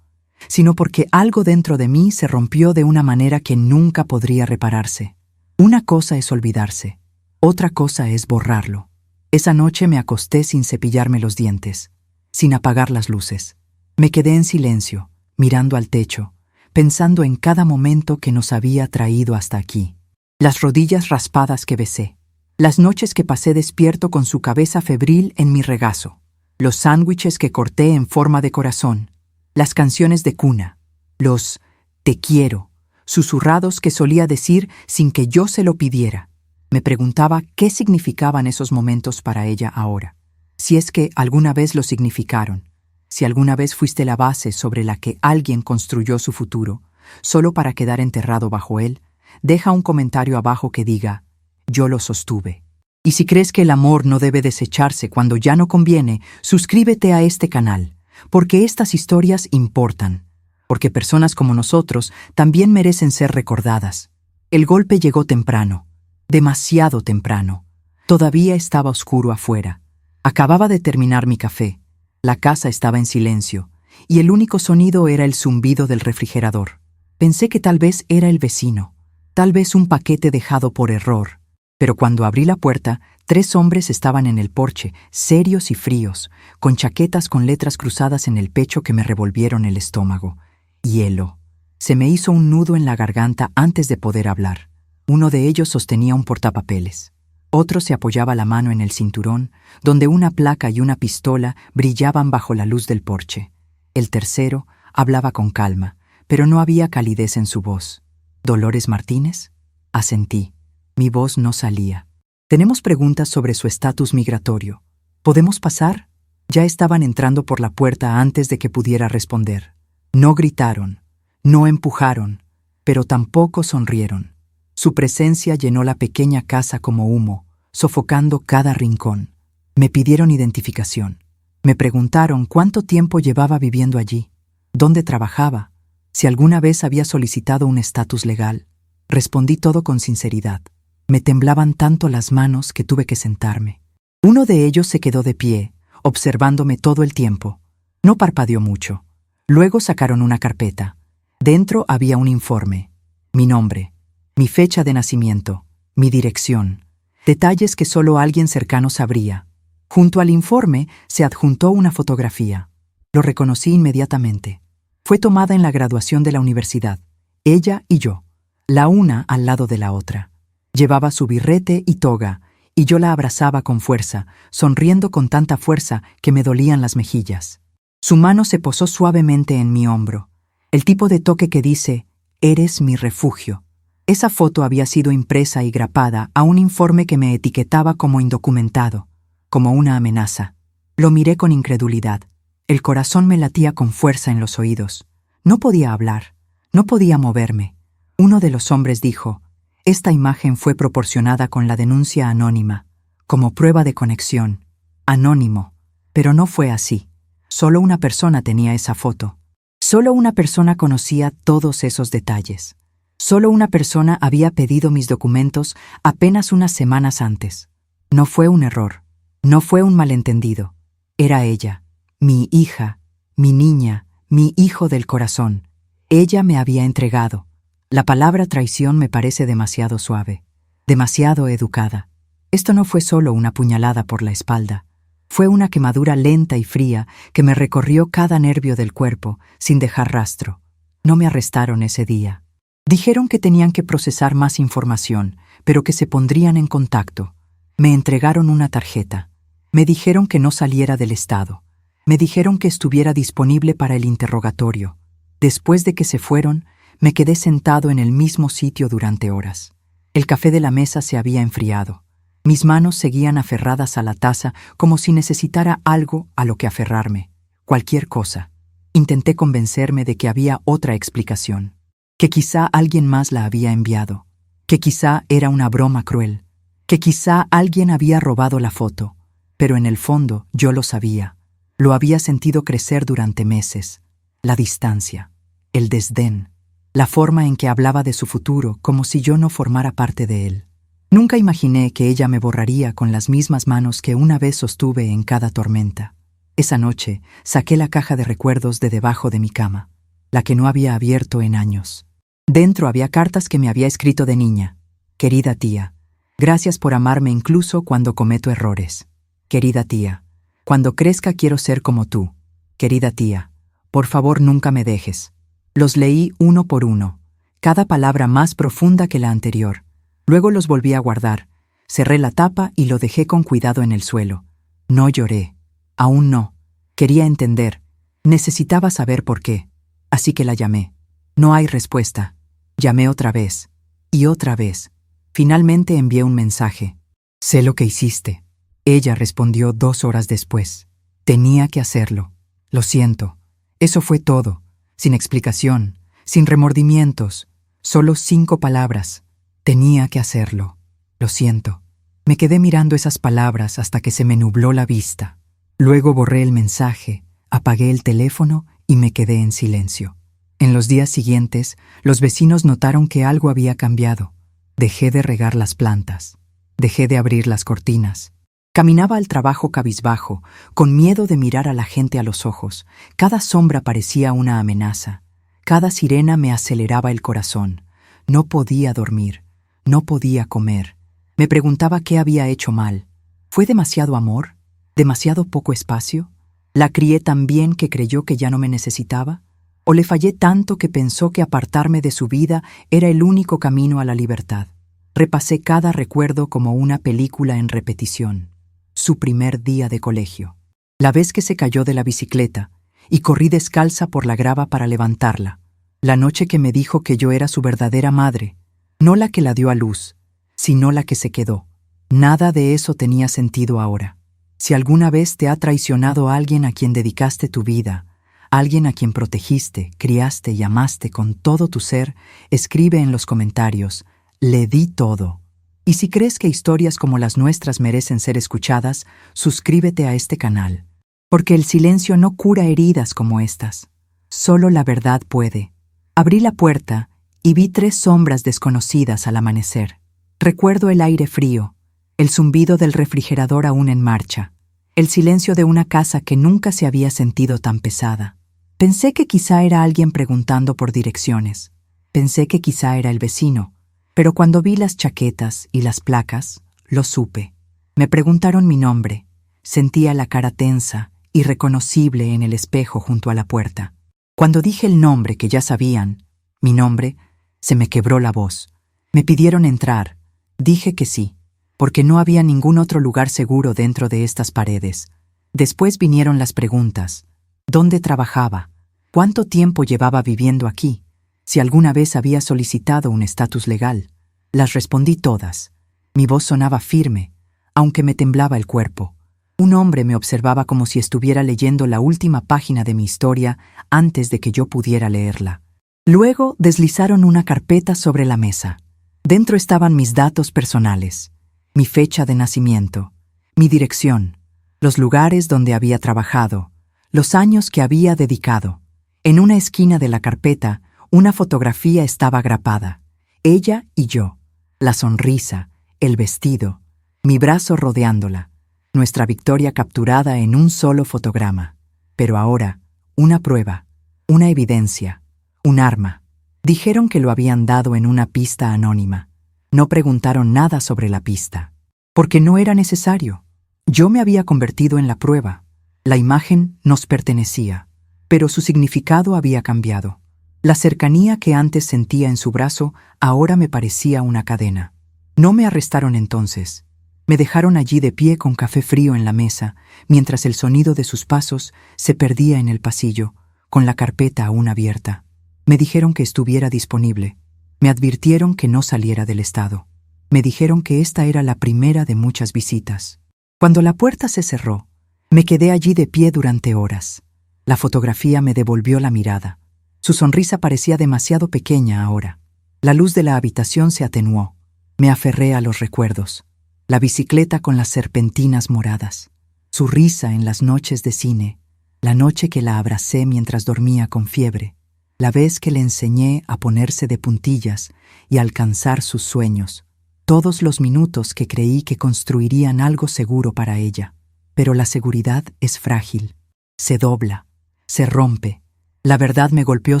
sino porque algo dentro de mí se rompió de una manera que nunca podría repararse. Una cosa es olvidarse, otra cosa es borrarlo. Esa noche me acosté sin cepillarme los dientes, sin apagar las luces. Me quedé en silencio, mirando al techo, pensando en cada momento que nos había traído hasta aquí. Las rodillas raspadas que besé, las noches que pasé despierto con su cabeza febril en mi regazo, los sándwiches que corté en forma de corazón, las canciones de cuna, los «te quiero», susurrados que solía decir sin que yo se lo pidiera. Me preguntaba qué significaban esos momentos para ella ahora, si es que alguna vez lo significaron, si alguna vez fuiste la base sobre la que alguien construyó su futuro, solo para quedar enterrado bajo él. Deja un comentario abajo que diga, yo lo sostuve. Y si crees que el amor no debe desecharse cuando ya no conviene, suscríbete a este canal, porque estas historias importan, porque personas como nosotros también merecen ser recordadas. El golpe llegó temprano, demasiado temprano. Todavía estaba oscuro afuera. Acababa de terminar mi café. La casa estaba en silencio, y el único sonido era el zumbido del refrigerador. Pensé que tal vez era el vecino. Tal vez un paquete dejado por error, pero cuando abrí la puerta, 3 hombres estaban en el porche, serios y fríos, con chaquetas con letras cruzadas en el pecho que me revolvieron el estómago. Hielo. Se me hizo un nudo en la garganta antes de poder hablar. Uno de ellos sostenía un portapapeles. Otro se apoyaba la mano en el cinturón, donde una placa y una pistola brillaban bajo la luz del porche. El tercero hablaba con calma, pero no había calidez en su voz. ¿Dolores Martínez? Asentí. Mi voz no salía. Tenemos preguntas sobre su estatus migratorio. ¿Podemos pasar? Ya estaban entrando por la puerta antes de que pudiera responder. No gritaron, no empujaron, pero tampoco sonrieron. Su presencia llenó la pequeña casa como humo, sofocando cada rincón. Me pidieron identificación. Me preguntaron cuánto tiempo llevaba viviendo allí, dónde trabajaba, si alguna vez había solicitado un estatus legal. Respondí todo con sinceridad. Me temblaban tanto las manos que tuve que sentarme. Uno de ellos se quedó de pie, observándome todo el tiempo. No parpadeó mucho. Luego sacaron una carpeta. Dentro había un informe. Mi nombre, mi fecha de nacimiento, mi dirección. Detalles que solo alguien cercano sabría. Junto al informe se adjuntó una fotografía. Lo reconocí inmediatamente. Fue tomada en la graduación de la universidad, ella y yo, la una al lado de la otra. Llevaba su birrete y toga, y yo la abrazaba con fuerza, sonriendo con tanta fuerza que me dolían las mejillas. Su mano se posó suavemente en mi hombro, el tipo de toque que dice, «Eres mi refugio». Esa foto había sido impresa y grapada a un informe que me etiquetaba como indocumentado, como una amenaza. Lo miré con incredulidad. El corazón me latía con fuerza en los oídos. No podía hablar, no podía moverme. Uno de los hombres dijo, esta imagen fue proporcionada con la denuncia anónima, como prueba de conexión. Anónimo. Pero no fue así. Solo una persona tenía esa foto. Solo una persona conocía todos esos detalles. Solo una persona había pedido mis documentos apenas unas semanas antes. No fue un error. No fue un malentendido. Era ella. Mi hija, mi niña, mi hijo del corazón. Ella me había entregado. La palabra traición me parece demasiado suave, demasiado educada. Esto no fue solo una puñalada por la espalda. Fue una quemadura lenta y fría que me recorrió cada nervio del cuerpo, sin dejar rastro. No me arrestaron ese día. Dijeron que tenían que procesar más información, pero que se pondrían en contacto. Me entregaron una tarjeta. Me dijeron que no saliera del estado. Me dijeron que estuviera disponible para el interrogatorio. Después de que se fueron, me quedé sentado en el mismo sitio durante horas. El café de la mesa se había enfriado. Mis manos seguían aferradas a la taza como si necesitara algo a lo que aferrarme, cualquier cosa. Intenté convencerme de que había otra explicación, que quizá alguien más la había enviado, que quizá era una broma cruel, que quizá alguien había robado la foto, pero en el fondo yo lo sabía. Lo había sentido crecer durante meses. La distancia, el desdén, la forma en que hablaba de su futuro como si yo no formara parte de él. Nunca imaginé que ella me borraría con las mismas manos que una vez sostuve en cada tormenta. Esa noche saqué la caja de recuerdos de debajo de mi cama, la que no había abierto en años. Dentro había cartas que me había escrito de niña. Querida tía, gracias por amarme incluso cuando cometo errores. Querida tía, cuando crezca quiero ser como tú. Querida tía, por favor nunca me dejes. Los leí uno por uno, cada palabra más profunda que la anterior. Luego los volví a guardar, cerré la tapa y lo dejé con cuidado en el suelo. No lloré. Aún no. Quería entender. Necesitaba saber por qué. Así que la llamé. No hay respuesta. Llamé otra vez. Y otra vez. Finalmente envié un mensaje. Sé lo que hiciste. Ella respondió 2 horas después. Tenía que hacerlo. Lo siento. Eso fue todo. Sin explicación. Sin remordimientos. Solo 5 palabras. Tenía que hacerlo. Lo siento. Me quedé mirando esas palabras hasta que se me nubló la vista. Luego borré el mensaje, apagué el teléfono y me quedé en silencio. En los días siguientes, los vecinos notaron que algo había cambiado. Dejé de regar las plantas. Dejé de abrir las cortinas. Caminaba al trabajo cabizbajo, con miedo de mirar a la gente a los ojos. Cada sombra parecía una amenaza. Cada sirena me aceleraba el corazón. No podía dormir. No podía comer. Me preguntaba qué había hecho mal. ¿Fue demasiado amor? ¿Demasiado poco espacio? ¿La crié tan bien que creyó que ya no me necesitaba? ¿O le fallé tanto que pensó que apartarme de su vida era el único camino a la libertad? Repasé cada recuerdo como una película en repetición. Su primer día de colegio. La vez que se cayó de la bicicleta y corrí descalza por la grava para levantarla. La noche que me dijo que yo era su verdadera madre, no la que la dio a luz, sino la que se quedó. Nada de eso tenía sentido ahora. Si alguna vez te ha traicionado alguien a quien dedicaste tu vida, alguien a quien protegiste, criaste y amaste con todo tu ser, escribe en los comentarios, le di todo. Y si crees que historias como las nuestras merecen ser escuchadas, suscríbete a este canal. Porque el silencio no cura heridas como estas. Solo la verdad puede. Abrí la puerta y vi 3 sombras desconocidas al amanecer. Recuerdo el aire frío, el zumbido del refrigerador aún en marcha, el silencio de una casa que nunca se había sentido tan pesada. Pensé que quizá era alguien preguntando por direcciones. Pensé que quizá era el vecino. Pero cuando vi las chaquetas y las placas, lo supe. Me preguntaron mi nombre. Sentía la cara tensa, irreconocible en el espejo junto a la puerta. Cuando dije el nombre que ya sabían, mi nombre, se me quebró la voz. Me pidieron entrar. Dije que sí, porque no había ningún otro lugar seguro dentro de estas paredes. Después vinieron las preguntas. ¿Dónde trabajaba? ¿Cuánto tiempo llevaba viviendo aquí? Si alguna vez había solicitado un estatus legal. Las respondí todas. Mi voz sonaba firme, aunque me temblaba el cuerpo. Un hombre me observaba como si estuviera leyendo la última página de mi historia antes de que yo pudiera leerla. Luego deslizaron una carpeta sobre la mesa. Dentro estaban mis datos personales, mi fecha de nacimiento, mi dirección, los lugares donde había trabajado, los años que había dedicado. En una esquina de la carpeta, una fotografía estaba grapada. Ella y yo, la sonrisa, el vestido, mi brazo rodeándola, nuestra victoria capturada en un solo fotograma. Pero ahora, una prueba, una evidencia, un arma. Dijeron que lo habían dado en una pista anónima. No preguntaron nada sobre la pista, porque no era necesario. Yo me había convertido en la prueba. La imagen nos pertenecía, pero su significado había cambiado. La cercanía que antes sentía en su brazo ahora me parecía una cadena. No me arrestaron entonces. Me dejaron allí de pie con café frío en la mesa, mientras el sonido de sus pasos se perdía en el pasillo, con la carpeta aún abierta. Me dijeron que estuviera disponible. Me advirtieron que no saliera del estado. Me dijeron que esta era la primera de muchas visitas. Cuando la puerta se cerró, me quedé allí de pie durante horas. La fotografía me devolvió la mirada. Su sonrisa parecía demasiado pequeña ahora. La luz de la habitación se atenuó. Me aferré a los recuerdos. La bicicleta con las serpentinas moradas. Su risa en las noches de cine. La noche que la abracé mientras dormía con fiebre. La vez que le enseñé a ponerse de puntillas y alcanzar sus sueños. Todos los minutos que creí que construirían algo seguro para ella. Pero la seguridad es frágil. Se dobla. Se rompe. La verdad me golpeó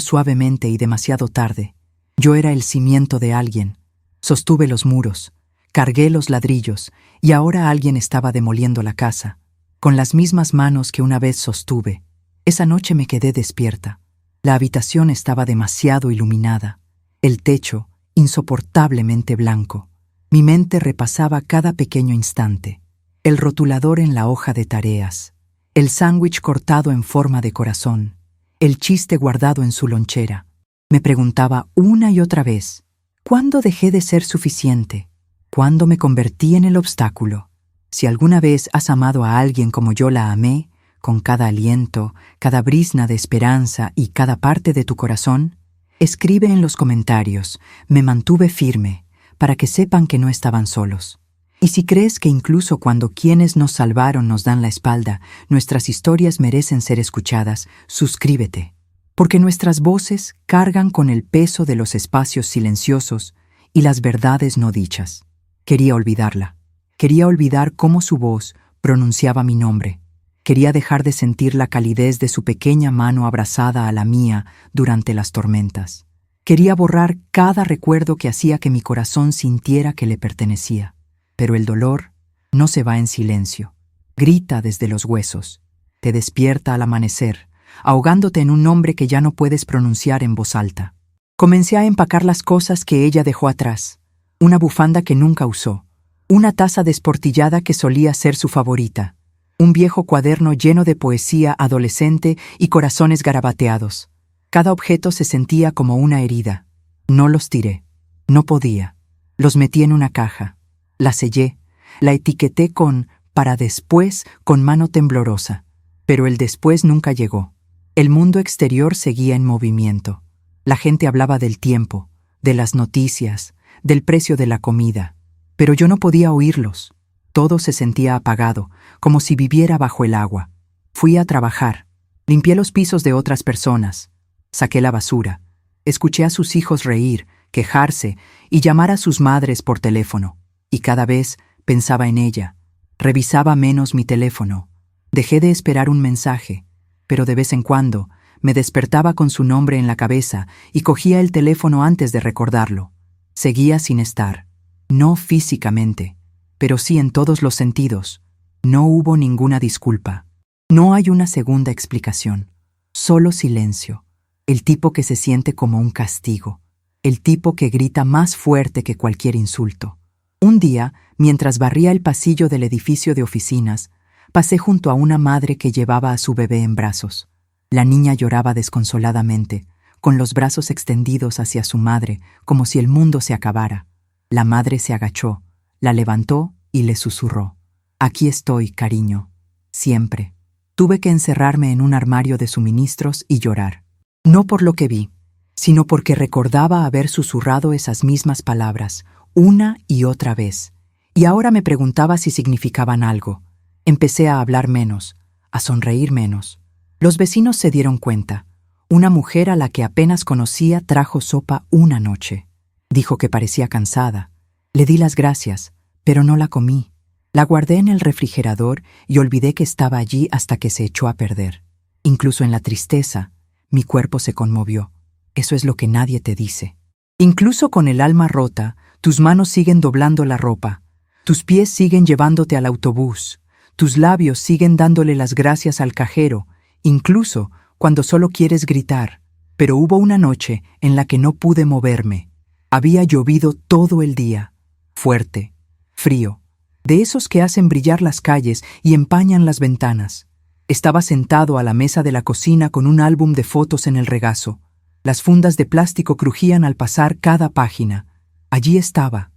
suavemente y demasiado tarde. Yo era el cimiento de alguien. Sostuve los muros. Cargué los ladrillos y ahora alguien estaba demoliendo la casa. Con las mismas manos que una vez sostuve. Esa noche me quedé despierta. La habitación estaba demasiado iluminada. El techo, insoportablemente blanco. Mi mente repasaba cada pequeño instante. El rotulador en la hoja de tareas. El sándwich cortado en forma de corazón. El chiste guardado en su lonchera. Me preguntaba una y otra vez, ¿cuándo dejé de ser suficiente? ¿Cuándo me convertí en el obstáculo? Si alguna vez has amado a alguien como yo la amé, con cada aliento, cada brizna de esperanza y cada parte de tu corazón, escribe en los comentarios, me mantuve firme, para que sepan que no estaban solos. Y si crees que incluso cuando quienes nos salvaron nos dan la espalda, nuestras historias merecen ser escuchadas, suscríbete. Porque nuestras voces cargan con el peso de los espacios silenciosos y las verdades no dichas. Quería olvidarla. Quería olvidar cómo su voz pronunciaba mi nombre. Quería dejar de sentir la calidez de su pequeña mano abrazada a la mía durante las tormentas. Quería borrar cada recuerdo que hacía que mi corazón sintiera que le pertenecía. Pero el dolor no se va en silencio. Grita desde los huesos. Te despierta al amanecer, ahogándote en un nombre que ya no puedes pronunciar en voz alta. Comencé a empacar las cosas que ella dejó atrás. Una bufanda que nunca usó. Una taza desportillada que solía ser su favorita. Un viejo cuaderno lleno de poesía adolescente y corazones garabateados. Cada objeto se sentía como una herida. No los tiré. No podía. Los metí en una caja. La sellé. La etiqueté con «para después» con mano temblorosa. Pero el después nunca llegó. El mundo exterior seguía en movimiento. La gente hablaba del tiempo, de las noticias, del precio de la comida. Pero yo no podía oírlos. Todo se sentía apagado, como si viviera bajo el agua. Fui a trabajar. Limpié los pisos de otras personas. Saqué la basura. Escuché a sus hijos reír, quejarse y llamar a sus madres por teléfono. Y cada vez pensaba en ella. Revisaba menos mi teléfono. Dejé de esperar un mensaje, pero de vez en cuando me despertaba con su nombre en la cabeza y cogía el teléfono antes de recordarlo. Seguía sin estar. No físicamente, pero sí en todos los sentidos. No hubo ninguna disculpa. No hay una segunda explicación. Solo silencio. El tipo que se siente como un castigo. El tipo que grita más fuerte que cualquier insulto. Un día, mientras barría el pasillo del edificio de oficinas, pasé junto a una madre que llevaba a su bebé en brazos. La niña lloraba desconsoladamente, con los brazos extendidos hacia su madre, como si el mundo se acabara. La madre se agachó, la levantó y le susurró. «Aquí estoy, cariño. Siempre». Tuve que encerrarme en un armario de suministros y llorar. No por lo que vi, sino porque recordaba haber susurrado esas mismas palabras, una y otra vez. Y ahora me preguntaba si significaban algo. Empecé a hablar menos, a sonreír menos. Los vecinos se dieron cuenta. Una mujer a la que apenas conocía trajo sopa una noche. Dijo que parecía cansada. Le di las gracias, pero no la comí. La guardé en el refrigerador y olvidé que estaba allí hasta que se echó a perder. Incluso en la tristeza, mi cuerpo se conmovió. Eso es lo que nadie te dice. Incluso con el alma rota, tus manos siguen doblando la ropa. Tus pies siguen llevándote al autobús. Tus labios siguen dándole las gracias al cajero, incluso cuando solo quieres gritar. Pero hubo una noche en la que no pude moverme. Había llovido todo el día. Fuerte, frío. De esos que hacen brillar las calles y empañan las ventanas. Estaba sentado a la mesa de la cocina con un álbum de fotos en el regazo. Las fundas de plástico crujían al pasar cada página. Allí estaba,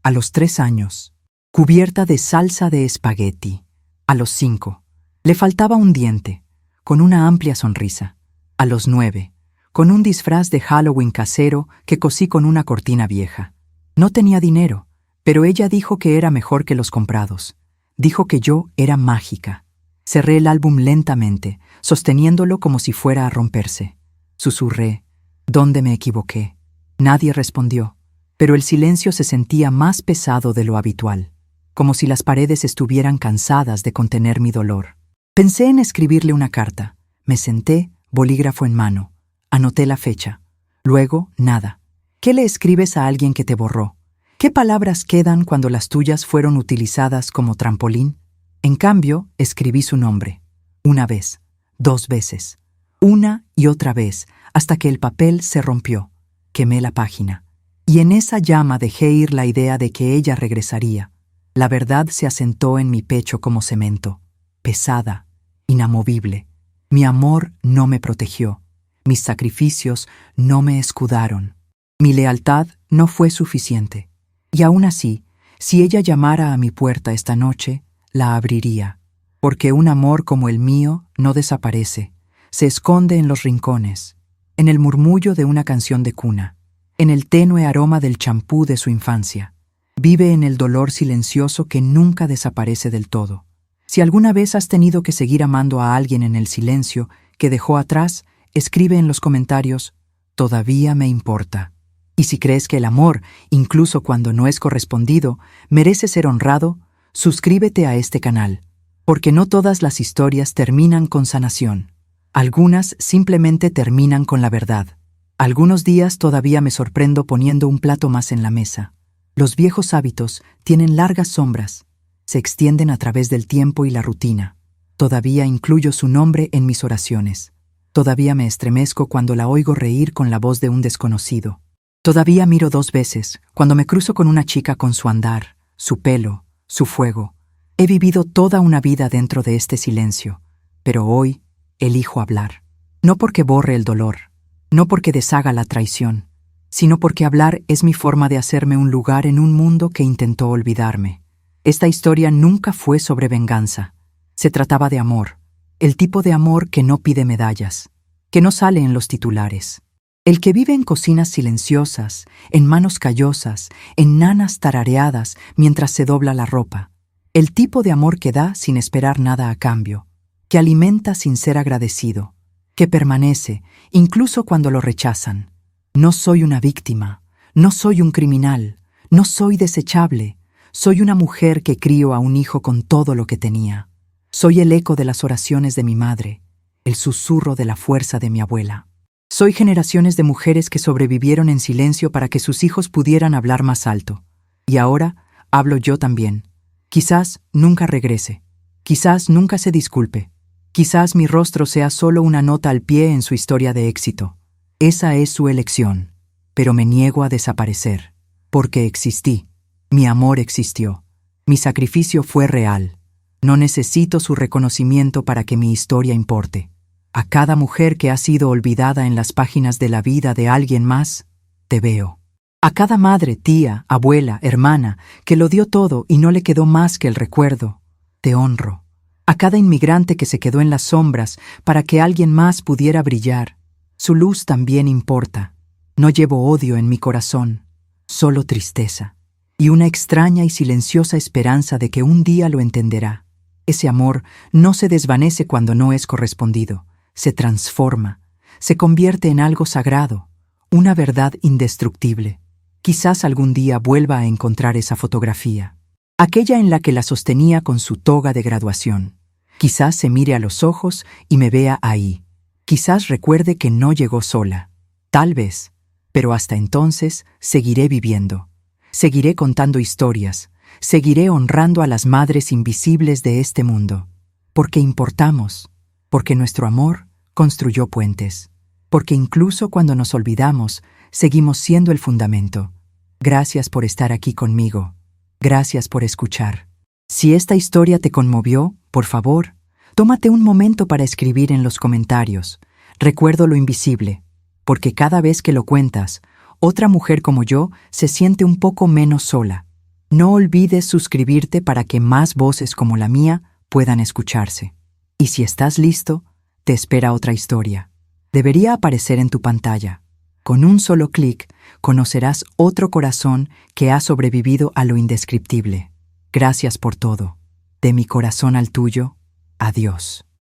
A los 3 años. Cubierta de salsa de espagueti. A los 5. Le faltaba un diente, con una amplia sonrisa. A los 9. Con un disfraz de Halloween casero que cosí con una cortina vieja. No tenía dinero, pero ella dijo que era mejor que los comprados. Dijo que yo era mágica. Cerré el álbum lentamente, sosteniéndolo como si fuera a romperse. Susurré: ¿dónde me equivoqué? Nadie respondió, pero el silencio se sentía más pesado de lo habitual, como si las paredes estuvieran cansadas de contener mi dolor. Pensé en escribirle una carta. Me senté, bolígrafo en mano. Anoté la fecha. Luego, nada. ¿Qué le escribes a alguien que te borró? ¿Qué palabras quedan cuando las tuyas fueron utilizadas como trampolín? En cambio, escribí su nombre. Una vez, 2 veces, una y otra vez, hasta que el papel se rompió. Quemé la página. Y en esa llama dejé ir la idea de que ella regresaría. La verdad se asentó en mi pecho como cemento, pesada, inamovible. Mi amor no me protegió. Mis sacrificios no me escudaron. Mi lealtad no fue suficiente. Y aún así, si ella llamara a mi puerta esta noche, la abriría. Porque un amor como el mío no desaparece. Se esconde en los rincones, en el murmullo de una canción de cuna, en el tenue aroma del champú de su infancia. Vive en el dolor silencioso que nunca desaparece del todo. Si alguna vez has tenido que seguir amando a alguien en el silencio que dejó atrás, escribe en los comentarios: todavía me importa. Y si crees que el amor, incluso cuando no es correspondido, merece ser honrado, suscríbete a este canal, porque no todas las historias terminan con sanación. Algunas simplemente terminan con la verdad. Algunos días todavía me sorprendo poniendo un plato más en la mesa. Los viejos hábitos tienen largas sombras, se extienden a través del tiempo y la rutina. Todavía incluyo su nombre en mis oraciones. Todavía me estremezco cuando la oigo reír con la voz de un desconocido. Todavía miro 2 veces cuando me cruzo con una chica con su andar, su pelo, su fuego. He vivido toda una vida dentro de este silencio, pero hoy elijo hablar. No porque borre el dolor, no porque deshaga la traición, sino porque hablar es mi forma de hacerme un lugar en un mundo que intentó olvidarme. Esta historia nunca fue sobre venganza. Se trataba de amor, el tipo de amor que no pide medallas, que no sale en los titulares. El que vive en cocinas silenciosas, en manos callosas, en nanas tarareadas mientras se dobla la ropa. El tipo de amor que da sin esperar nada a cambio, que alimenta sin ser agradecido, que permanece incluso cuando lo rechazan. No soy una víctima, no soy un criminal, no soy desechable. Soy una mujer que crió a un hijo con todo lo que tenía. Soy el eco de las oraciones de mi madre, el susurro de la fuerza de mi abuela. Soy generaciones de mujeres que sobrevivieron en silencio para que sus hijos pudieran hablar más alto. Y ahora hablo yo también. Quizás nunca regrese. Quizás nunca se disculpe. Quizás mi rostro sea solo una nota al pie en su historia de éxito. Esa es su elección. Pero me niego a desaparecer. Porque existí. Mi amor existió. Mi sacrificio fue real. No necesito su reconocimiento para que mi historia importe. A cada mujer que ha sido olvidada en las páginas de la vida de alguien más, te veo. A cada madre, tía, abuela, hermana, que lo dio todo y no le quedó más que el recuerdo, te honro. A cada inmigrante que se quedó en las sombras para que alguien más pudiera brillar, su luz también importa. No llevo odio en mi corazón, solo tristeza, y una extraña y silenciosa esperanza de que un día lo entenderá. Ese amor no se desvanece cuando no es correspondido. Se transforma, se convierte en algo sagrado, una verdad indestructible. Quizás algún día vuelva a encontrar esa fotografía, aquella en la que la sostenía con su toga de graduación. Quizás se mire a los ojos y me vea ahí. Quizás recuerde que no llegó sola. Tal vez, pero hasta entonces seguiré viviendo. Seguiré contando historias, seguiré honrando a las madres invisibles de este mundo. Porque importamos, porque nuestro amor construyó puentes, porque incluso cuando nos olvidamos, seguimos siendo el fundamento. Gracias por estar aquí conmigo. Gracias por escuchar. Si esta historia te conmovió, por favor, tómate un momento para escribir en los comentarios. Recuerdo lo invisible, porque cada vez que lo cuentas, otra mujer como yo se siente un poco menos sola. No olvides suscribirte para que más voces como la mía puedan escucharse. Y si estás listo, te espera otra historia. Debería aparecer en tu pantalla. Con un solo clic, conocerás otro corazón que ha sobrevivido a lo indescriptible. Gracias por todo. De mi corazón al tuyo, adiós.